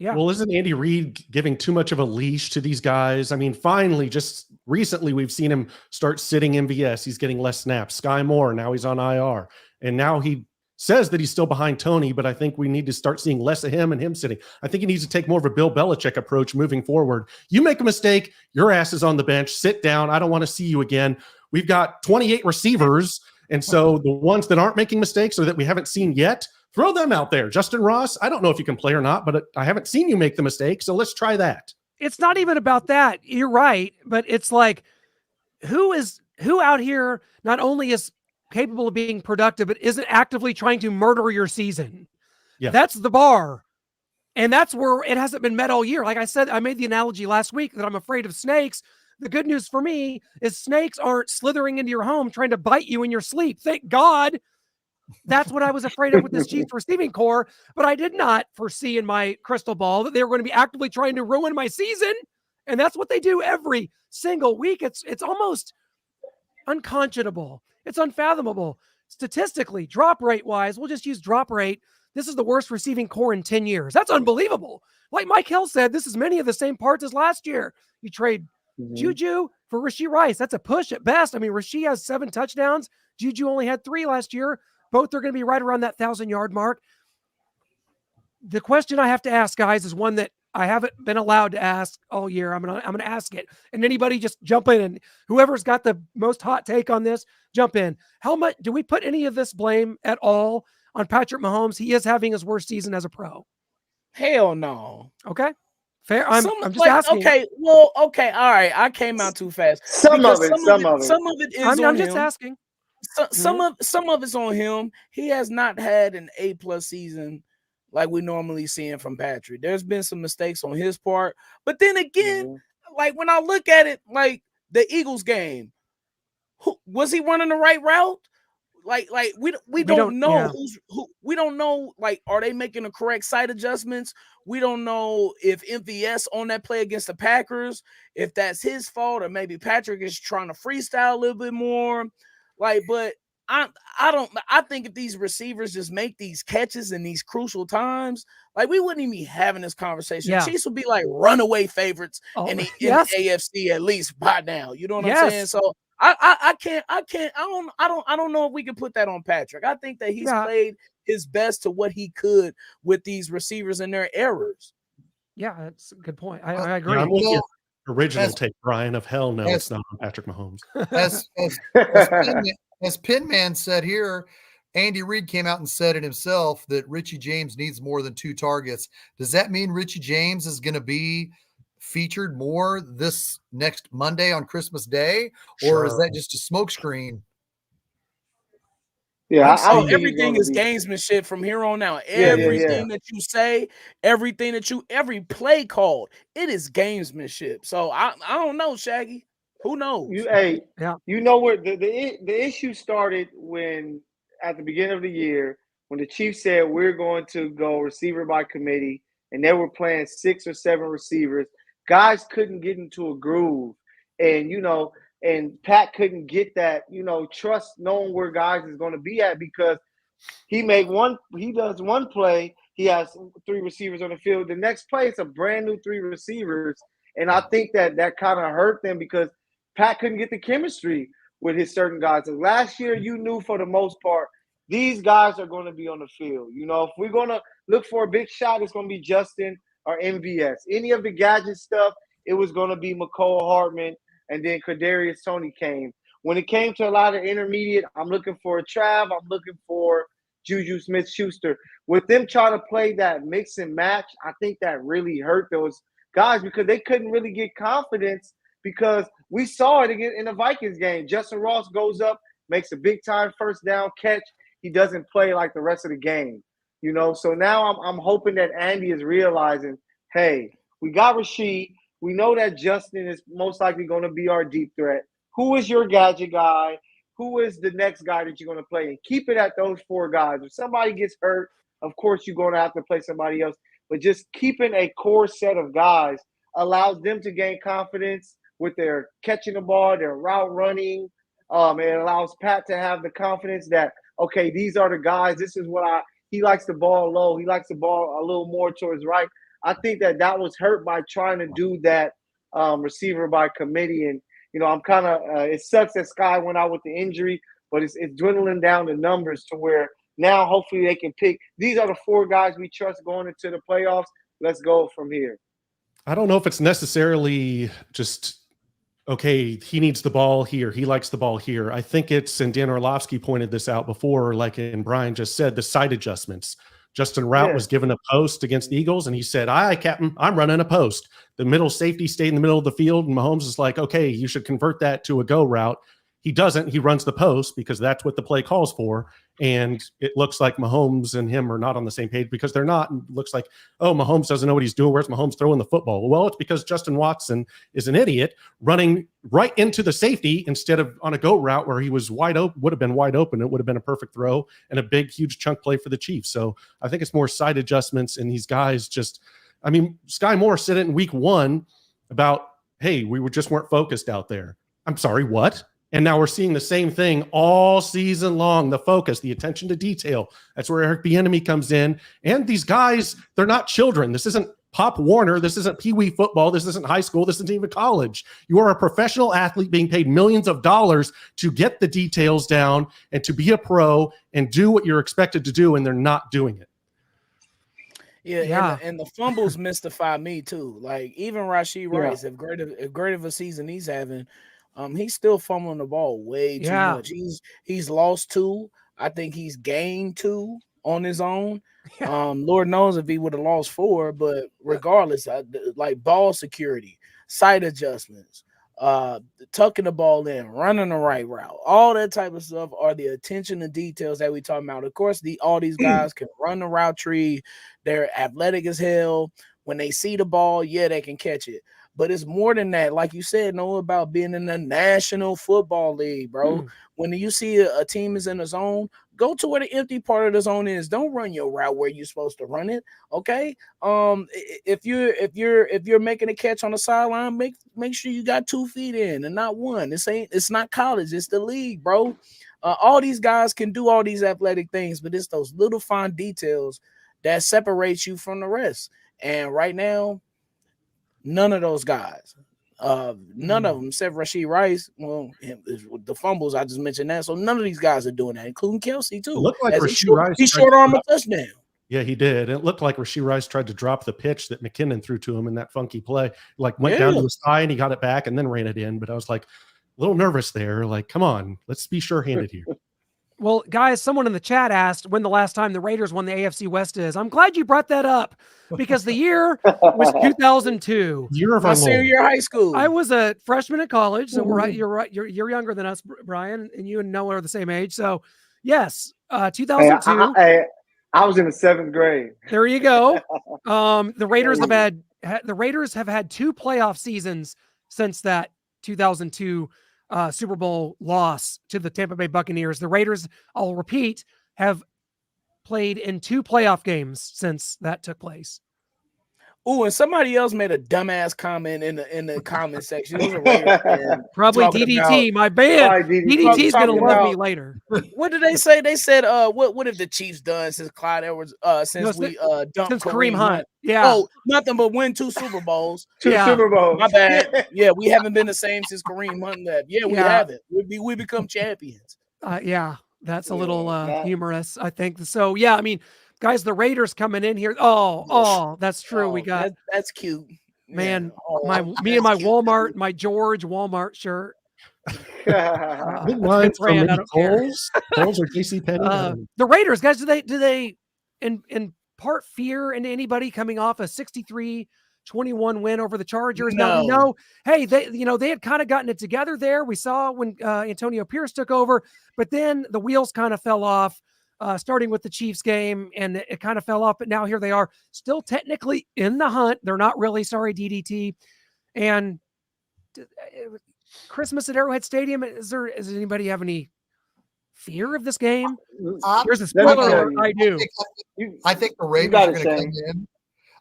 Yeah. Well, isn't Andy Reid giving too much of a leash to these guys? I mean, finally, just recently, we've seen him start sitting MVS. He's getting less snaps. Sky Moore, now he's on IR. And now he says that he's still behind Toney, but I think we need to start seeing less of him and him sitting. I think he needs to take more of a Bill Belichick approach moving forward. You make a mistake, your ass is on the bench. Sit down. I don't want to see you again. We've got 28 receivers, and so the ones that aren't making mistakes or that we haven't seen yet, throw them out there. Justin Ross, I don't know if you can play or not, but I haven't seen you make the mistake, so let's try that. It's not even about that. You're right, but it's like who out here not only is capable of being productive, but isn't actively trying to murder your season. Yeah. That's the bar. And that's where it hasn't been met all year. Like I said, I made the analogy last week that I'm afraid of snakes. The good news for me is snakes aren't slithering into your home trying to bite you in your sleep. Thank God. That's what I was afraid of with this Chiefs receiving core, but I did not foresee in my crystal ball that they were going to be actively trying to ruin my season. And that's what they do every single week. It's almost unconscionable. It's unfathomable. Statistically, drop rate wise, we'll just use drop rate. This is the worst receiving core in 10 years. That's unbelievable. Like Mike Hill said, this is many of the same parts as last year. You trade Juju for Rashee Rice. That's a push at best. I mean, Rashee has 7 touchdowns. Juju only had 3 last year. Both are going to be right around that 1,000-yard mark. The question I have to ask, guys, is one that I haven't been allowed to ask all year. I'm gonna ask it. And anybody just jump in, and whoever's got the most hot take on this, jump in. How much do we put any of this blame at all on Patrick Mahomes? He is having his worst season as a pro. Hell no. Okay. Fair. I'm just asking. Okay. Well, okay. All right. I came out too fast. Some of it is I'm on just him. asking. Some of it's on him. He has not had an A+ season like we normally see him from Patrick. There's been some mistakes on his part, but then again, like when I look at it, like the Eagles game, was he running the right route? Like we don't know we don't know. Like, are they making the correct site adjustments? We don't know if MVS on that play against the Packers, if that's his fault, or maybe Patrick is trying to freestyle a little bit more. Like, but I think if these receivers just make these catches in these crucial times, like we wouldn't even be having this conversation. Yeah. Chiefs would be like runaway favorites in the AFC at least by now. You know what I'm saying? So I don't know if we can put that on Patrick. I think that he's played his best to what he could with these receivers and their errors. Yeah, that's a good point. I agree. Yeah, I'm with you. Original take, Brian, of hell no, it's not on Patrick Mahomes. As Pinman said here, Andy Reid came out and said it himself that Richie James needs more than 2 targets. Does that mean Richie James is going to be featured more this next Monday on Christmas Day, or is that just a smokescreen? Yeah, everything is gamesmanship from here on out. Everything that you say, every play called, it is gamesmanship. So I don't know, Shaggy. Who knows? You know where the issue started when at the beginning of the year when the Chiefs said we're going to go receiver by committee, and they were playing 6 or 7 receivers. Guys couldn't get into a groove, and and Pat couldn't get that, trust knowing where guys is going to be at, because he does one play, he has 3 receivers on the field. The next play, it's a brand new 3 receivers. And I think that kind of hurt them because Pat couldn't get the chemistry with his certain guys. And last year, you knew for the most part, these guys are going to be on the field. If we're going to look for a big shot, it's going to be Justin or MVS. Any of the gadget stuff, it was going to be McCole Hardman. And then Kadarius Toney came. When it came to a lot of intermediate, I'm looking for a Trav. I'm looking for Juju Smith-Schuster. With them trying to play that mix and match, I think that really hurt those guys because they couldn't really get confidence, because we saw it again in the Vikings game. Justin Ross goes up, makes a big-time first down catch. He doesn't play like the rest of the game. So now I'm hoping that Andy is realizing, hey, we got Rashee. We know that Justin is most likely going to be our deep threat. Who is your gadget guy? Who is the next guy that you're going to play? And keep it at those 4 guys. If somebody gets hurt, of course you're going to have to play somebody else. But just keeping a core set of guys allows them to gain confidence with their catching the ball, their route running. It allows Pat to have the confidence that, okay, these are the guys. This is what he likes the ball low. He likes the ball a little more towards right. I think that was hurt by trying to do that receiver by committee. And, I'm kind of it sucks that Sky went out with the injury, but it's dwindling down the numbers to where now hopefully they can pick. These are the 4 guys we trust going into the playoffs. Let's go from here. I don't know if it's necessarily just, okay, he needs the ball here, he likes the ball here. I think it's, and Dan Orlovsky pointed this out before, like and Brian just said, the side adjustments. Justin Rout was given a post against the Eagles, and he said, "Aye, Captain, I'm running a post." The middle safety stayed in the middle of the field, and Mahomes is like, "Okay, you should convert that to a go route." He doesn't. He runs the post because that's what the play calls for. And it looks like Mahomes and him are not on the same page because they're not. And it looks like, oh, Mahomes doesn't know what he's doing. Where's Mahomes throwing the football? Well, it's because Justin Watson is an idiot running right into the safety instead of on a go route where he was wide open, would have been wide open. It would have been a perfect throw and a big, huge chunk play for the Chiefs. So I think it's more side adjustments. And these guys just, I mean, Sky Moore said it in week 1 about, hey, we weren't focused out there. I'm sorry, what? And now we're seeing the same thing all season long, the focus, the attention to detail. That's where Eric Bieniemy comes in. And these guys, they're not children. This isn't Pop Warner. This isn't Pee Wee football. This isn't high school. This isn't even college. You are a professional athlete being paid millions of dollars to get the details down and to be a pro and do what you're expected to do, and they're not doing it. Yeah. And the fumbles mystify me too. Like even Rashee Rice, if great of a season he's having, he's still fumbling the ball way too much. He's lost 2. I think he's gained 2 on his own. Lord knows if he would have lost 4, but regardless, like ball security, sight adjustments, tucking the ball in, running the right route, all that type of stuff are the attention to details that we talking about. Of course, all these guys can run the route tree. They're athletic as hell. When they see the ball, they can catch it. But it's more than that. Like you said, know about being in the National Football League, bro. When you see a team is in the zone, go to where the empty part of the zone is. Don't run your route where you're supposed to run it. Okay. If you're making a catch on the sideline, make sure you got 2 feet in and not 1. It's not college, it's the league, bro. All these guys can do all these athletic things, but it's those little fine details that separates you from the rest. And right now, none of those guys, none of them except Rashee Rice. Well, the fumbles, I just mentioned that. So none of these guys are doing that, including Kelsey too. It looked like Rashee Rice. He short arm a touchdown. Yeah, he did. It looked like Rashee Rice tried to drop the pitch that McKinnon threw to him in that funky play. Like went down to his thigh and he got it back and then ran it in. But I was like a little nervous there. Like, come on, let's be sure-handed here. Well, guys, someone in the chat asked when the last time the Raiders won the AFC West is. I'm glad you brought that up because the year was 2002. Year of my our senior Lord. year of high school. I was a freshman in college, so we're right. You're right. You're younger than us, Brian, and you and Noah are the same age. So, yes, 2002. I was in the 7th grade. There you go. The Raiders have had 2 playoff seasons since that 2002 Super Bowl loss to the Tampa Bay Buccaneers. The Raiders, I'll repeat, have played in 2 playoff games since that took place. Oh, and somebody else made a dumbass comment in the comment section. It was a Raiders fan Probably talking DDT, my band. DDT's gonna love me later. What did they say? They said, what have the Chiefs done since Clyde Edwards since dumped Kareem Hunt? Yeah. Oh, nothing but win 2 Super Bowls. 2 Super Bowls. My bad. Yeah, we haven't been the same since Kareem Hunt left. Yeah, we haven't. We become champions. Yeah, that's a little humorous, I think. So yeah, I mean, guys, the Raiders coming in here. Oh, that's true. We got that's cute. Man, yeah. me and my Walmart, my George Walmart shirt. Good lines from maybe Kohl's or JCPenney. The Raiders, guys, do they impart fear into anybody coming off a 63-21 win over the Chargers? No. Now we know, hey, they had kind of gotten it together there. We saw when Antonio Pierce took over, but then the wheels kind of fell off. Starting with the Chiefs game, and it kind of fell off, but now here they are, still technically in the hunt. They're not really, sorry, DDT. And Christmas at Arrowhead Stadium, does anybody have any fear of this game? Here's a spoiler. I do. I think the Raiders are going to come in.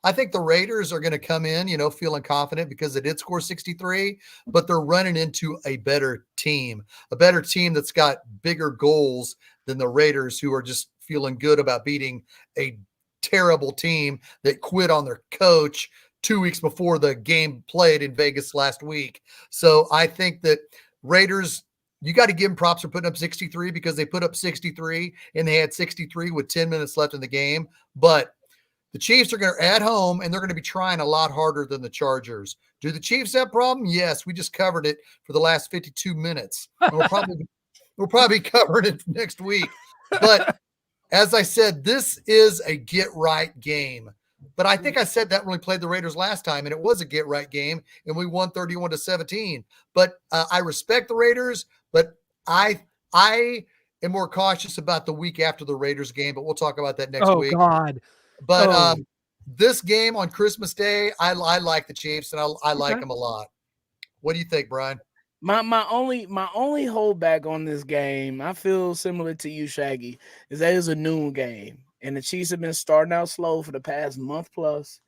I think the Raiders are going to come in, feeling confident because they did score 63, but they're running into a better team that's got bigger goals than the Raiders, who are just feeling good about beating a terrible team that quit on their coach 2 weeks before the game played in Vegas last week. So I think that Raiders, you got to give them props for putting up 63 because they put up 63 and they had 63 with 10 minutes left in the game. But the Chiefs are going to at home, and they're going to be trying a lot harder than the Chargers. Do the Chiefs have a problem? Yes, we just covered it for the last 52 minutes. And we'll probably cover it next week. But as I said, this is a get-right game. But I think I said that when we played the Raiders last time, and it was a get-right game, and we won 31-17. But I respect the Raiders, but I am more cautious about the week after the Raiders game, but we'll talk about that next Oh week. God. But Oh. this game on Christmas Day, I like the Chiefs and I like Okay. them a lot. What do you think, Brian? My only holdback on this game, I feel similar to you, Shaggy, is that it's a noon game, and the Chiefs have been starting out slow for the past month plus,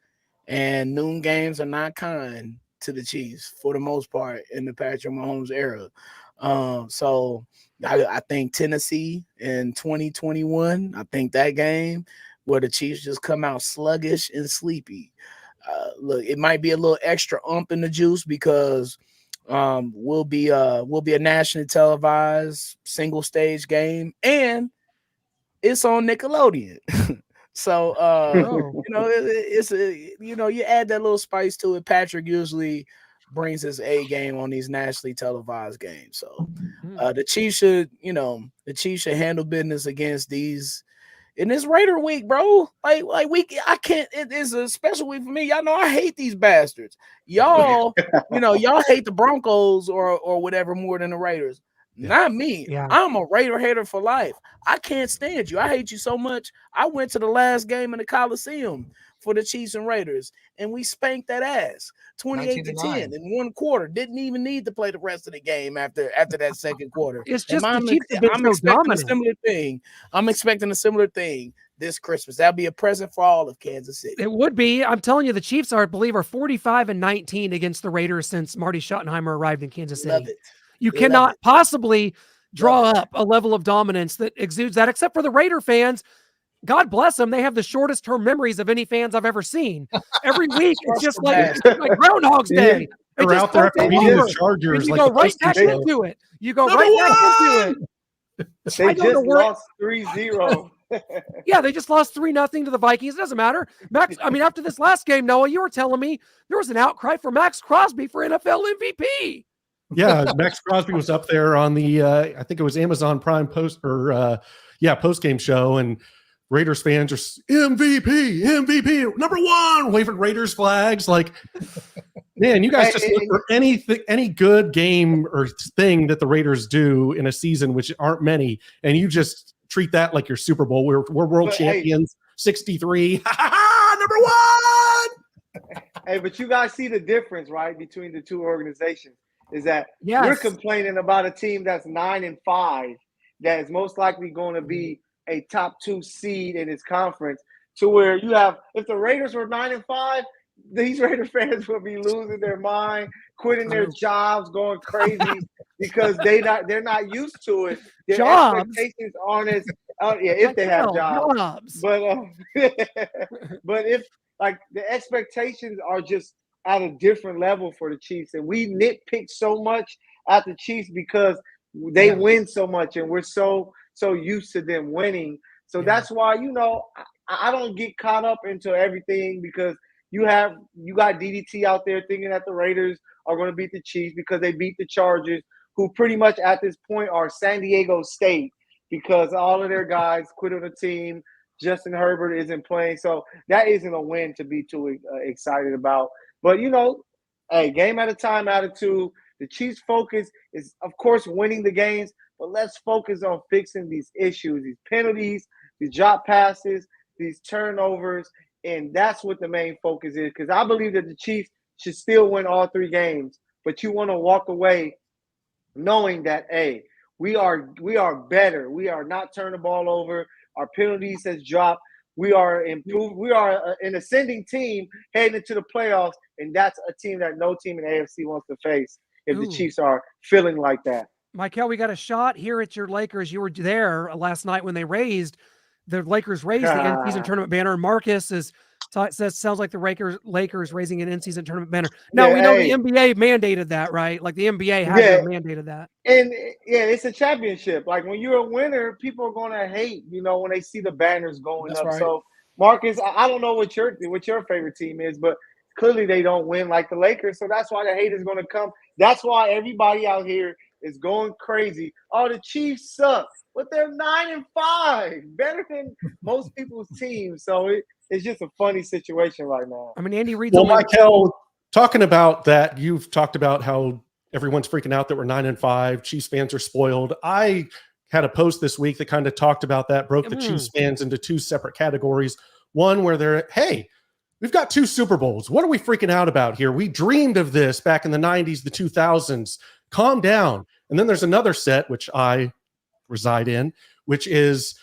and noon games are not kind to the Chiefs for the most part in the Patrick Mahomes era. So I think Tennessee in 2021, I think that game where the Chiefs just come out sluggish and sleepy. Look, it might be a little extra in the juice because will be a nationally televised single stage game, and it's on Nickelodeon. So it's you add that little spice to it. Patrick usually brings his A game on these nationally televised games. So the Chiefs should handle business against these in this Raider week, bro. I can't. It is a special week for me. Y'all know I hate these bastards. Y'all hate the Broncos or whatever more than the Raiders. Yeah. Not me. Yeah. I'm a Raider hater for life. I can't stand you. I hate you so much. I went to the last game in the Coliseum for the Chiefs and Raiders, and we spanked that ass 28-10 in one quarter. Didn't even need to play the rest of the game after that second quarter. It's just I'm expecting a similar thing. I'm expecting a similar thing this Christmas. That'll be a present for all of Kansas City. It would be. I'm telling you, the Chiefs are 45-19 against the Raiders since Marty Schottenheimer arrived in Kansas City. Love it. You cannot possibly draw up a level of dominance that exudes that, except for the Raider fans. God bless them. They have the shortest term memories of any fans I've ever seen. Every week, it's just like Groundhog's Day. They're out there after beating the Chargers. And you go right back into it. You go right back into it. They just lost 3-0. Yeah, they just lost 3-0 to the Vikings. It doesn't matter. Max, I mean, after this last game, Noah, you were telling me there was an outcry for Max Crosby for NFL MVP. Yeah, Max Crosby was up there on the I think it was Amazon Prime post game show, and Raiders fans are MVP number one, waving Raiders flags. Like, man, you guys just look for any good game or thing that the Raiders do in a season, which aren't many, and you just treat that like your Super Bowl. We're world champions, 63, number one. Hey, but you guys see the difference, right, between the two organizations? Is that we're complaining about a team that's 9-5 that is most likely going to be a top 2 seed in its conference, to where you have, if the Raiders were 9-5, these Raider fans will be losing their mind, quitting their jobs, going crazy because they're not used to it. Their expectations aren't as if they have jobs. But if like the expectations are just at a different level for the Chiefs, and we nitpick so much at the Chiefs because they win so much, and we're so used to them winning. So that's why I don't get caught up into everything, because you got DDT out there thinking that the Raiders are going to beat the Chiefs because they beat the Chargers, who pretty much at this point are San Diego State because all of their guys quit on the team. Justin Herbert isn't playing, so that isn't a win to be too excited about. But, hey, game at a time attitude. The Chiefs' focus is, of course, winning the games, but let's focus on fixing these issues, these penalties, these drop passes, these turnovers, and that's what the main focus is, because I believe that the Chiefs should still win all 3 games, but you want to walk away knowing that, hey, we are better. We are not turning the ball over. Our penalties has dropped. We are improved. We are an ascending team heading into the playoffs, and that's a team that no team in the AFC wants to face if the Chiefs are feeling like that. Michael, we got a shot here at your Lakers. You were there last night when the Lakers raised the in-season tournament banner. Marcus sounds like the Lakers raising an in-season tournament banner. Now, we know the NBA mandated that, right? Like the NBA had mandated that. And it's a championship. Like when you're a winner, people are going to hate, when they see the banners going That's up. right. So, Marcus, I don't know what your favorite team is, but clearly they don't win like the Lakers. So that's why the hate is going to come. That's why everybody out here is going crazy. Oh, the Chiefs suck, but they're 9-5, better than most people's teams. So it's just a funny situation right now. I mean, Andy Reid's Michael, talking about that, you've talked about how everyone's freaking out that we're 9-5. Chiefs fans are spoiled. I had a post this week that kind of talked about that, broke the Chiefs fans into two separate categories. One where they're, hey, we've got 2 Super Bowls. What are we freaking out about here? We dreamed of this back in the 90s, the 2000s. Calm down. And then there's another set, which I reside in, which is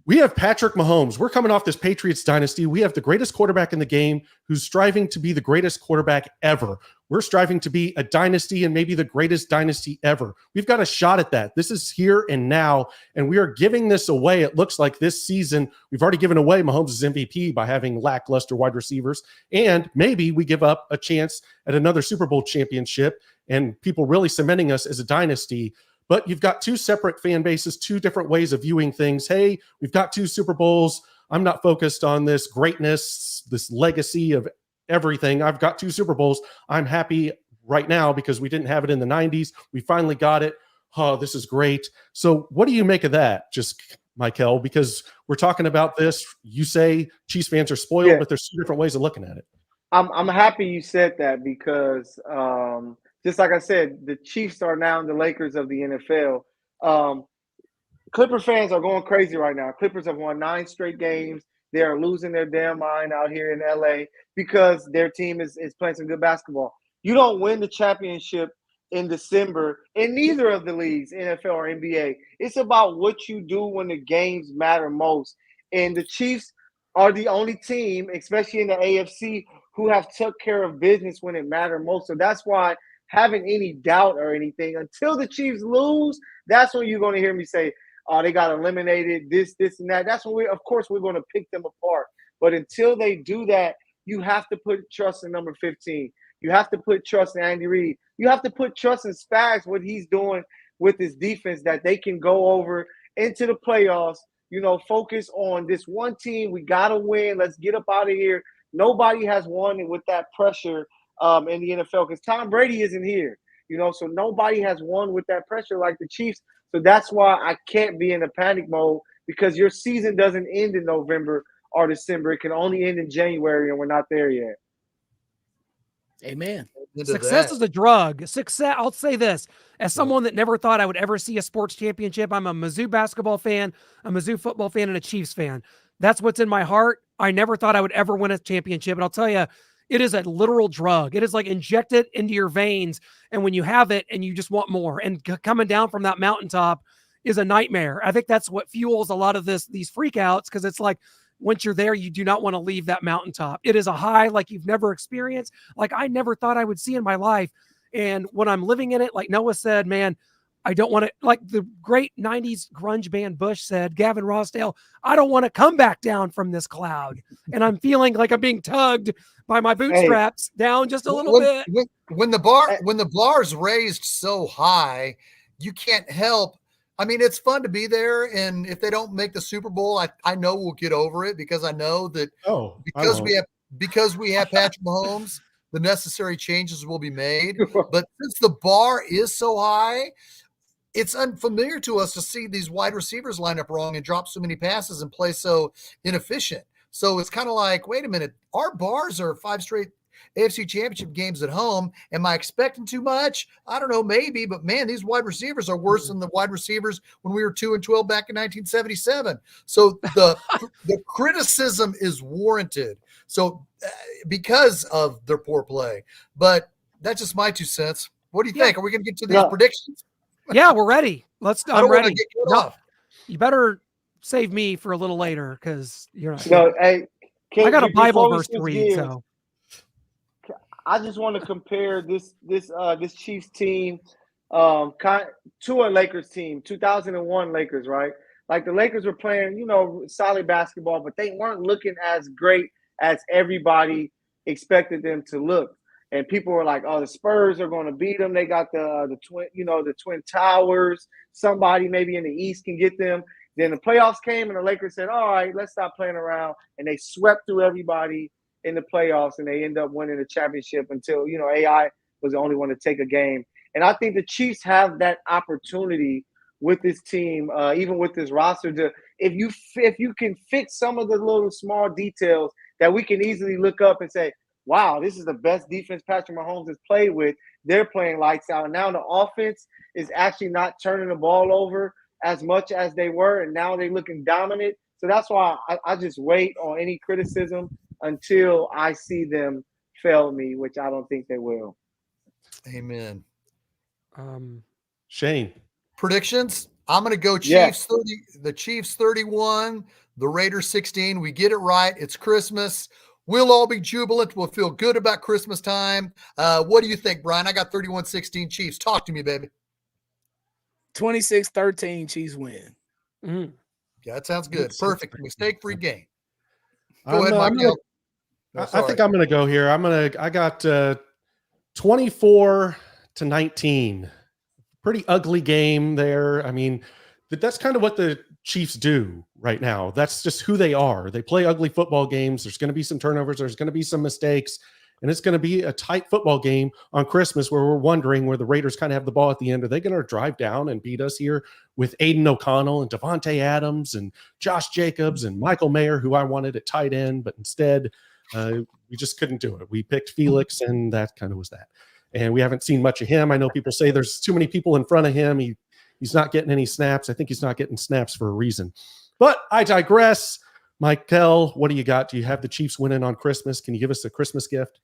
we have Patrick Mahomes. We're coming off this Patriots dynasty. We have the greatest quarterback in the game who's striving to be the greatest quarterback ever. We're striving to be a dynasty and maybe the greatest dynasty ever. We've got a shot at that. This is here and now, and we are giving this away. It looks like this season we've already given away Mahomes' MVP by having lackluster wide receivers, and maybe we give up a chance at another Super Bowl championship and people really cementing us as a dynasty. But you've got 2 separate fan bases, 2 different ways of viewing things. Hey, we've got 2 Super Bowls. I'm not focused on this greatness, this legacy of everything. I've got 2 Super Bowls. I'm happy right now because we didn't have it in the 90s. We finally got it. Oh, this is great. So what do you make of that, just Michael? Because we're talking about this. You say Chiefs fans are spoiled, but there's 2 different ways of looking at it. I'm happy you said that because just like I said, the Chiefs are now the Lakers of the NFL. Clipper fans are going crazy right now. Clippers have won 9 straight games. They are losing their damn mind out here in LA because their team is playing some good basketball. You don't win the championship in December in neither of the leagues, NFL or NBA. It's about what you do when the games matter most. And the Chiefs are the only team, especially in the AFC, who have took care of business when it mattered most. So that's why having any doubt or anything until the Chiefs lose, that's when you're going to hear me say, oh, they got eliminated, this, and that. That's when of course, we're going to pick them apart. But until they do that, you have to put trust in number 15. You have to put trust in Andy Reid. You have to put trust in Spags, what he's doing with his defense, that they can go over into the playoffs, focus on this one team. We got to win. Let's get up out of here. Nobody has won with that pressure in the NFL because Tom Brady isn't here, so nobody has won with that pressure like the Chiefs. So that's why I can't be in a panic mode because your season doesn't end in November or December. It can only end in January, and we're not there yet. Amen. Success is a drug. Success. I'll say this as someone that never thought I would ever see a sports championship. I'm a Mizzou basketball fan, a Mizzou football fan, and a Chiefs fan. That's what's in my heart. I never thought I would ever win a championship. And I'll tell you, it is a literal drug. It is like injected into your veins. And when you have it and you just want more, and coming down from that mountaintop is a nightmare. I think that's what fuels a lot of these freakouts. Cause it's like, once you're there, you do not want to leave that mountaintop. It is a high like you've never experienced, like I never thought I would see in my life. And when I'm living in it, like Noah said, man, I don't want to, like the great 90s grunge band Bush said, Gavin Rossdale, I don't want to come back down from this cloud. And I'm feeling like I'm being tugged by my bootstraps down just a little bit. When the bar's raised so high, you can't help. I mean, it's fun to be there, and if they don't make the Super Bowl, I know we'll get over it because I know that because we have Patrick Mahomes, the necessary changes will be made. But since the bar is so high, it's unfamiliar to us to see these wide receivers line up wrong and drop so many passes and play so inefficient. So it's kind of like, wait a minute, our bars are 5 straight AFC Championship games at home. Am I expecting too much? I don't know, maybe, but man, these wide receivers are worse than the wide receivers when we were 2-12 back in 1977. So the criticism is warranted. So because of their poor play, but that's just my 2 cents. What do you think? Are we going to get to these predictions? Yeah, we're ready. I'm ready. Off. You better save me for a little later because you're not. No, hey, I got a Bible verse to read. So I just want to compare this Chiefs team to a Lakers team, 2001 Lakers, right? Like the Lakers were playing, solid basketball, but they weren't looking as great as everybody expected them to look. And people were like, "Oh, the Spurs are going to beat them. They got the Twin Towers. Somebody maybe in the East can get them." Then the playoffs came, and the Lakers said, "All right, let's stop playing around." And they swept through everybody in the playoffs, and they end up winning the championship until AI was the only one to take a game. And I think the Chiefs have that opportunity with this team, even with this roster, to if you can fix some of the little small details that we can easily look up and say, wow, this is the best defense Patrick Mahomes has played with, they're playing lights out. And now the offense is actually not turning the ball over as much as they were, and now they're looking dominant. So that's why I just wait on any criticism until I see them fail me, which I don't think they will. Amen. Shane. Predictions? I'm going to go Chiefs 30, the Chiefs 31, the Raiders 16. We get it right. It's Christmas. We'll all be jubilant. We'll feel good about Christmas time. What do you think, Brian? I got 31-16 Chiefs. Talk to me, baby. 26-13 Chiefs win. Mm. Yeah, that sounds good. Perfect. Mistake-free game. Go I'm, ahead, I'm Michael. I think I'm going to go here. I got 24-19. Pretty ugly game there. I mean, that's kind of what the Chiefs do right now. That's just who they are. They play ugly football games. There's going to be some turnovers. There's going to be some mistakes. And it's going to be a tight football game on Christmas where we're wondering where the Raiders kind of have the ball at the end. Are they going to drive down and beat us here with Aiden O'Connell and Devontae Adams and Josh Jacobs and Michael Mayer, who I wanted at tight end, but instead we just couldn't do it. We picked Felix, and that kind of was that. And we haven't seen much of him. I know people say there's too many people in front of him. He's not getting any snaps. I think he's not getting snaps for a reason. But I digress. Michael, what do you got? Do you have the Chiefs winning on Christmas? Can you give us a Christmas gift?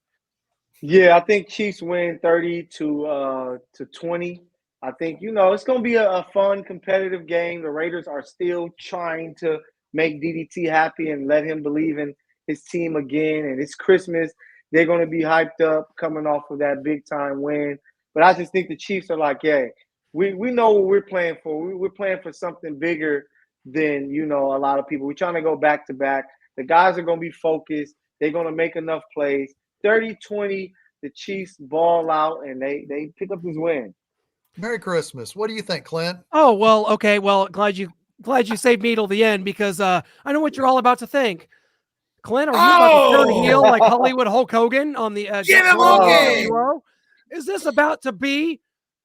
Yeah, I think Chiefs win 30-20. I think, it's going to be a fun, competitive game. The Raiders are still trying to make DDT happy and let him believe in his team again. And it's Christmas. They're going to be hyped up coming off of that big-time win. But I just think the Chiefs are like, hey, we know what we're playing for. We're playing for something bigger than, a lot of people. We're trying to go back-to-back. The guys are going to be focused. They're going to make enough plays. 30-20, the Chiefs ball out, and they pick up this win. Merry Christmas. What do you think, Clint? Oh, well, okay. Well, glad you saved me till the end because I know what you're all about to think. Clint, are you about to turn heel like Hollywood Hulk Hogan on the Give him a game. Is this about to be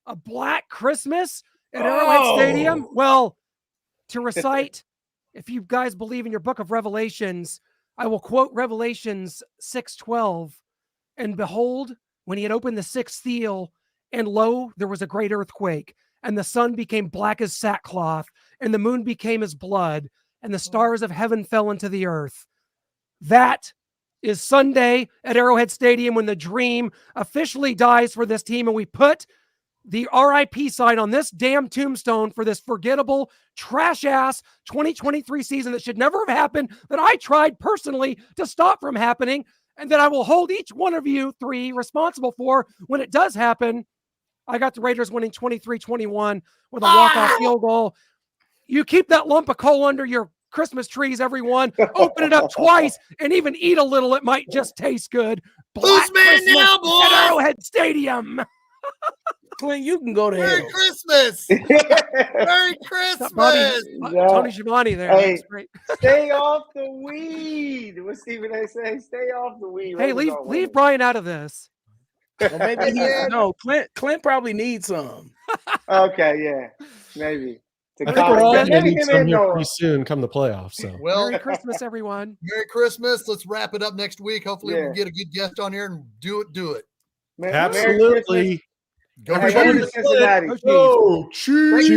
a Black Christmas at Arrowhead Stadium? Well, to recite, if you guys believe in your book of Revelations, I will quote Revelations 6:12. And behold, when he had opened the sixth seal, and lo, there was a great earthquake, and the sun became black as sackcloth, and the moon became as blood, and the stars of heaven fell into the earth. That is Sunday at Arrowhead Stadium when the dream officially dies for this team, and we put the RIP sign on this damn tombstone for this forgettable, trash-ass 2023 season that should never have happened, that I tried personally to stop from happening, and that I will hold each one of you three responsible for when it does happen. I got the Raiders winning 23-21 with a walk-off field goal. You keep that lump of coal under your Christmas trees, everyone. Open it up twice and even eat a little. It might just taste good. Who's man now, boys? At Arrowhead Stadium. Clint, you can go to Merry hell. Christmas. Merry Christmas. Tony Schiavone there. Hey, That's great. Stay off the weed. What Stephen A. say? Stay off the weed. Hey, leave Brian out of this. Well, maybe Clint probably needs some. Okay, yeah, maybe. I think we're all going to need some here pretty soon come the playoffs. So. Well, Merry Christmas, everyone. Merry Christmas. Let's wrap it up next week. Hopefully we'll get a good guest on here and do it. Absolutely. Go Cincinnati. Go Chiefs.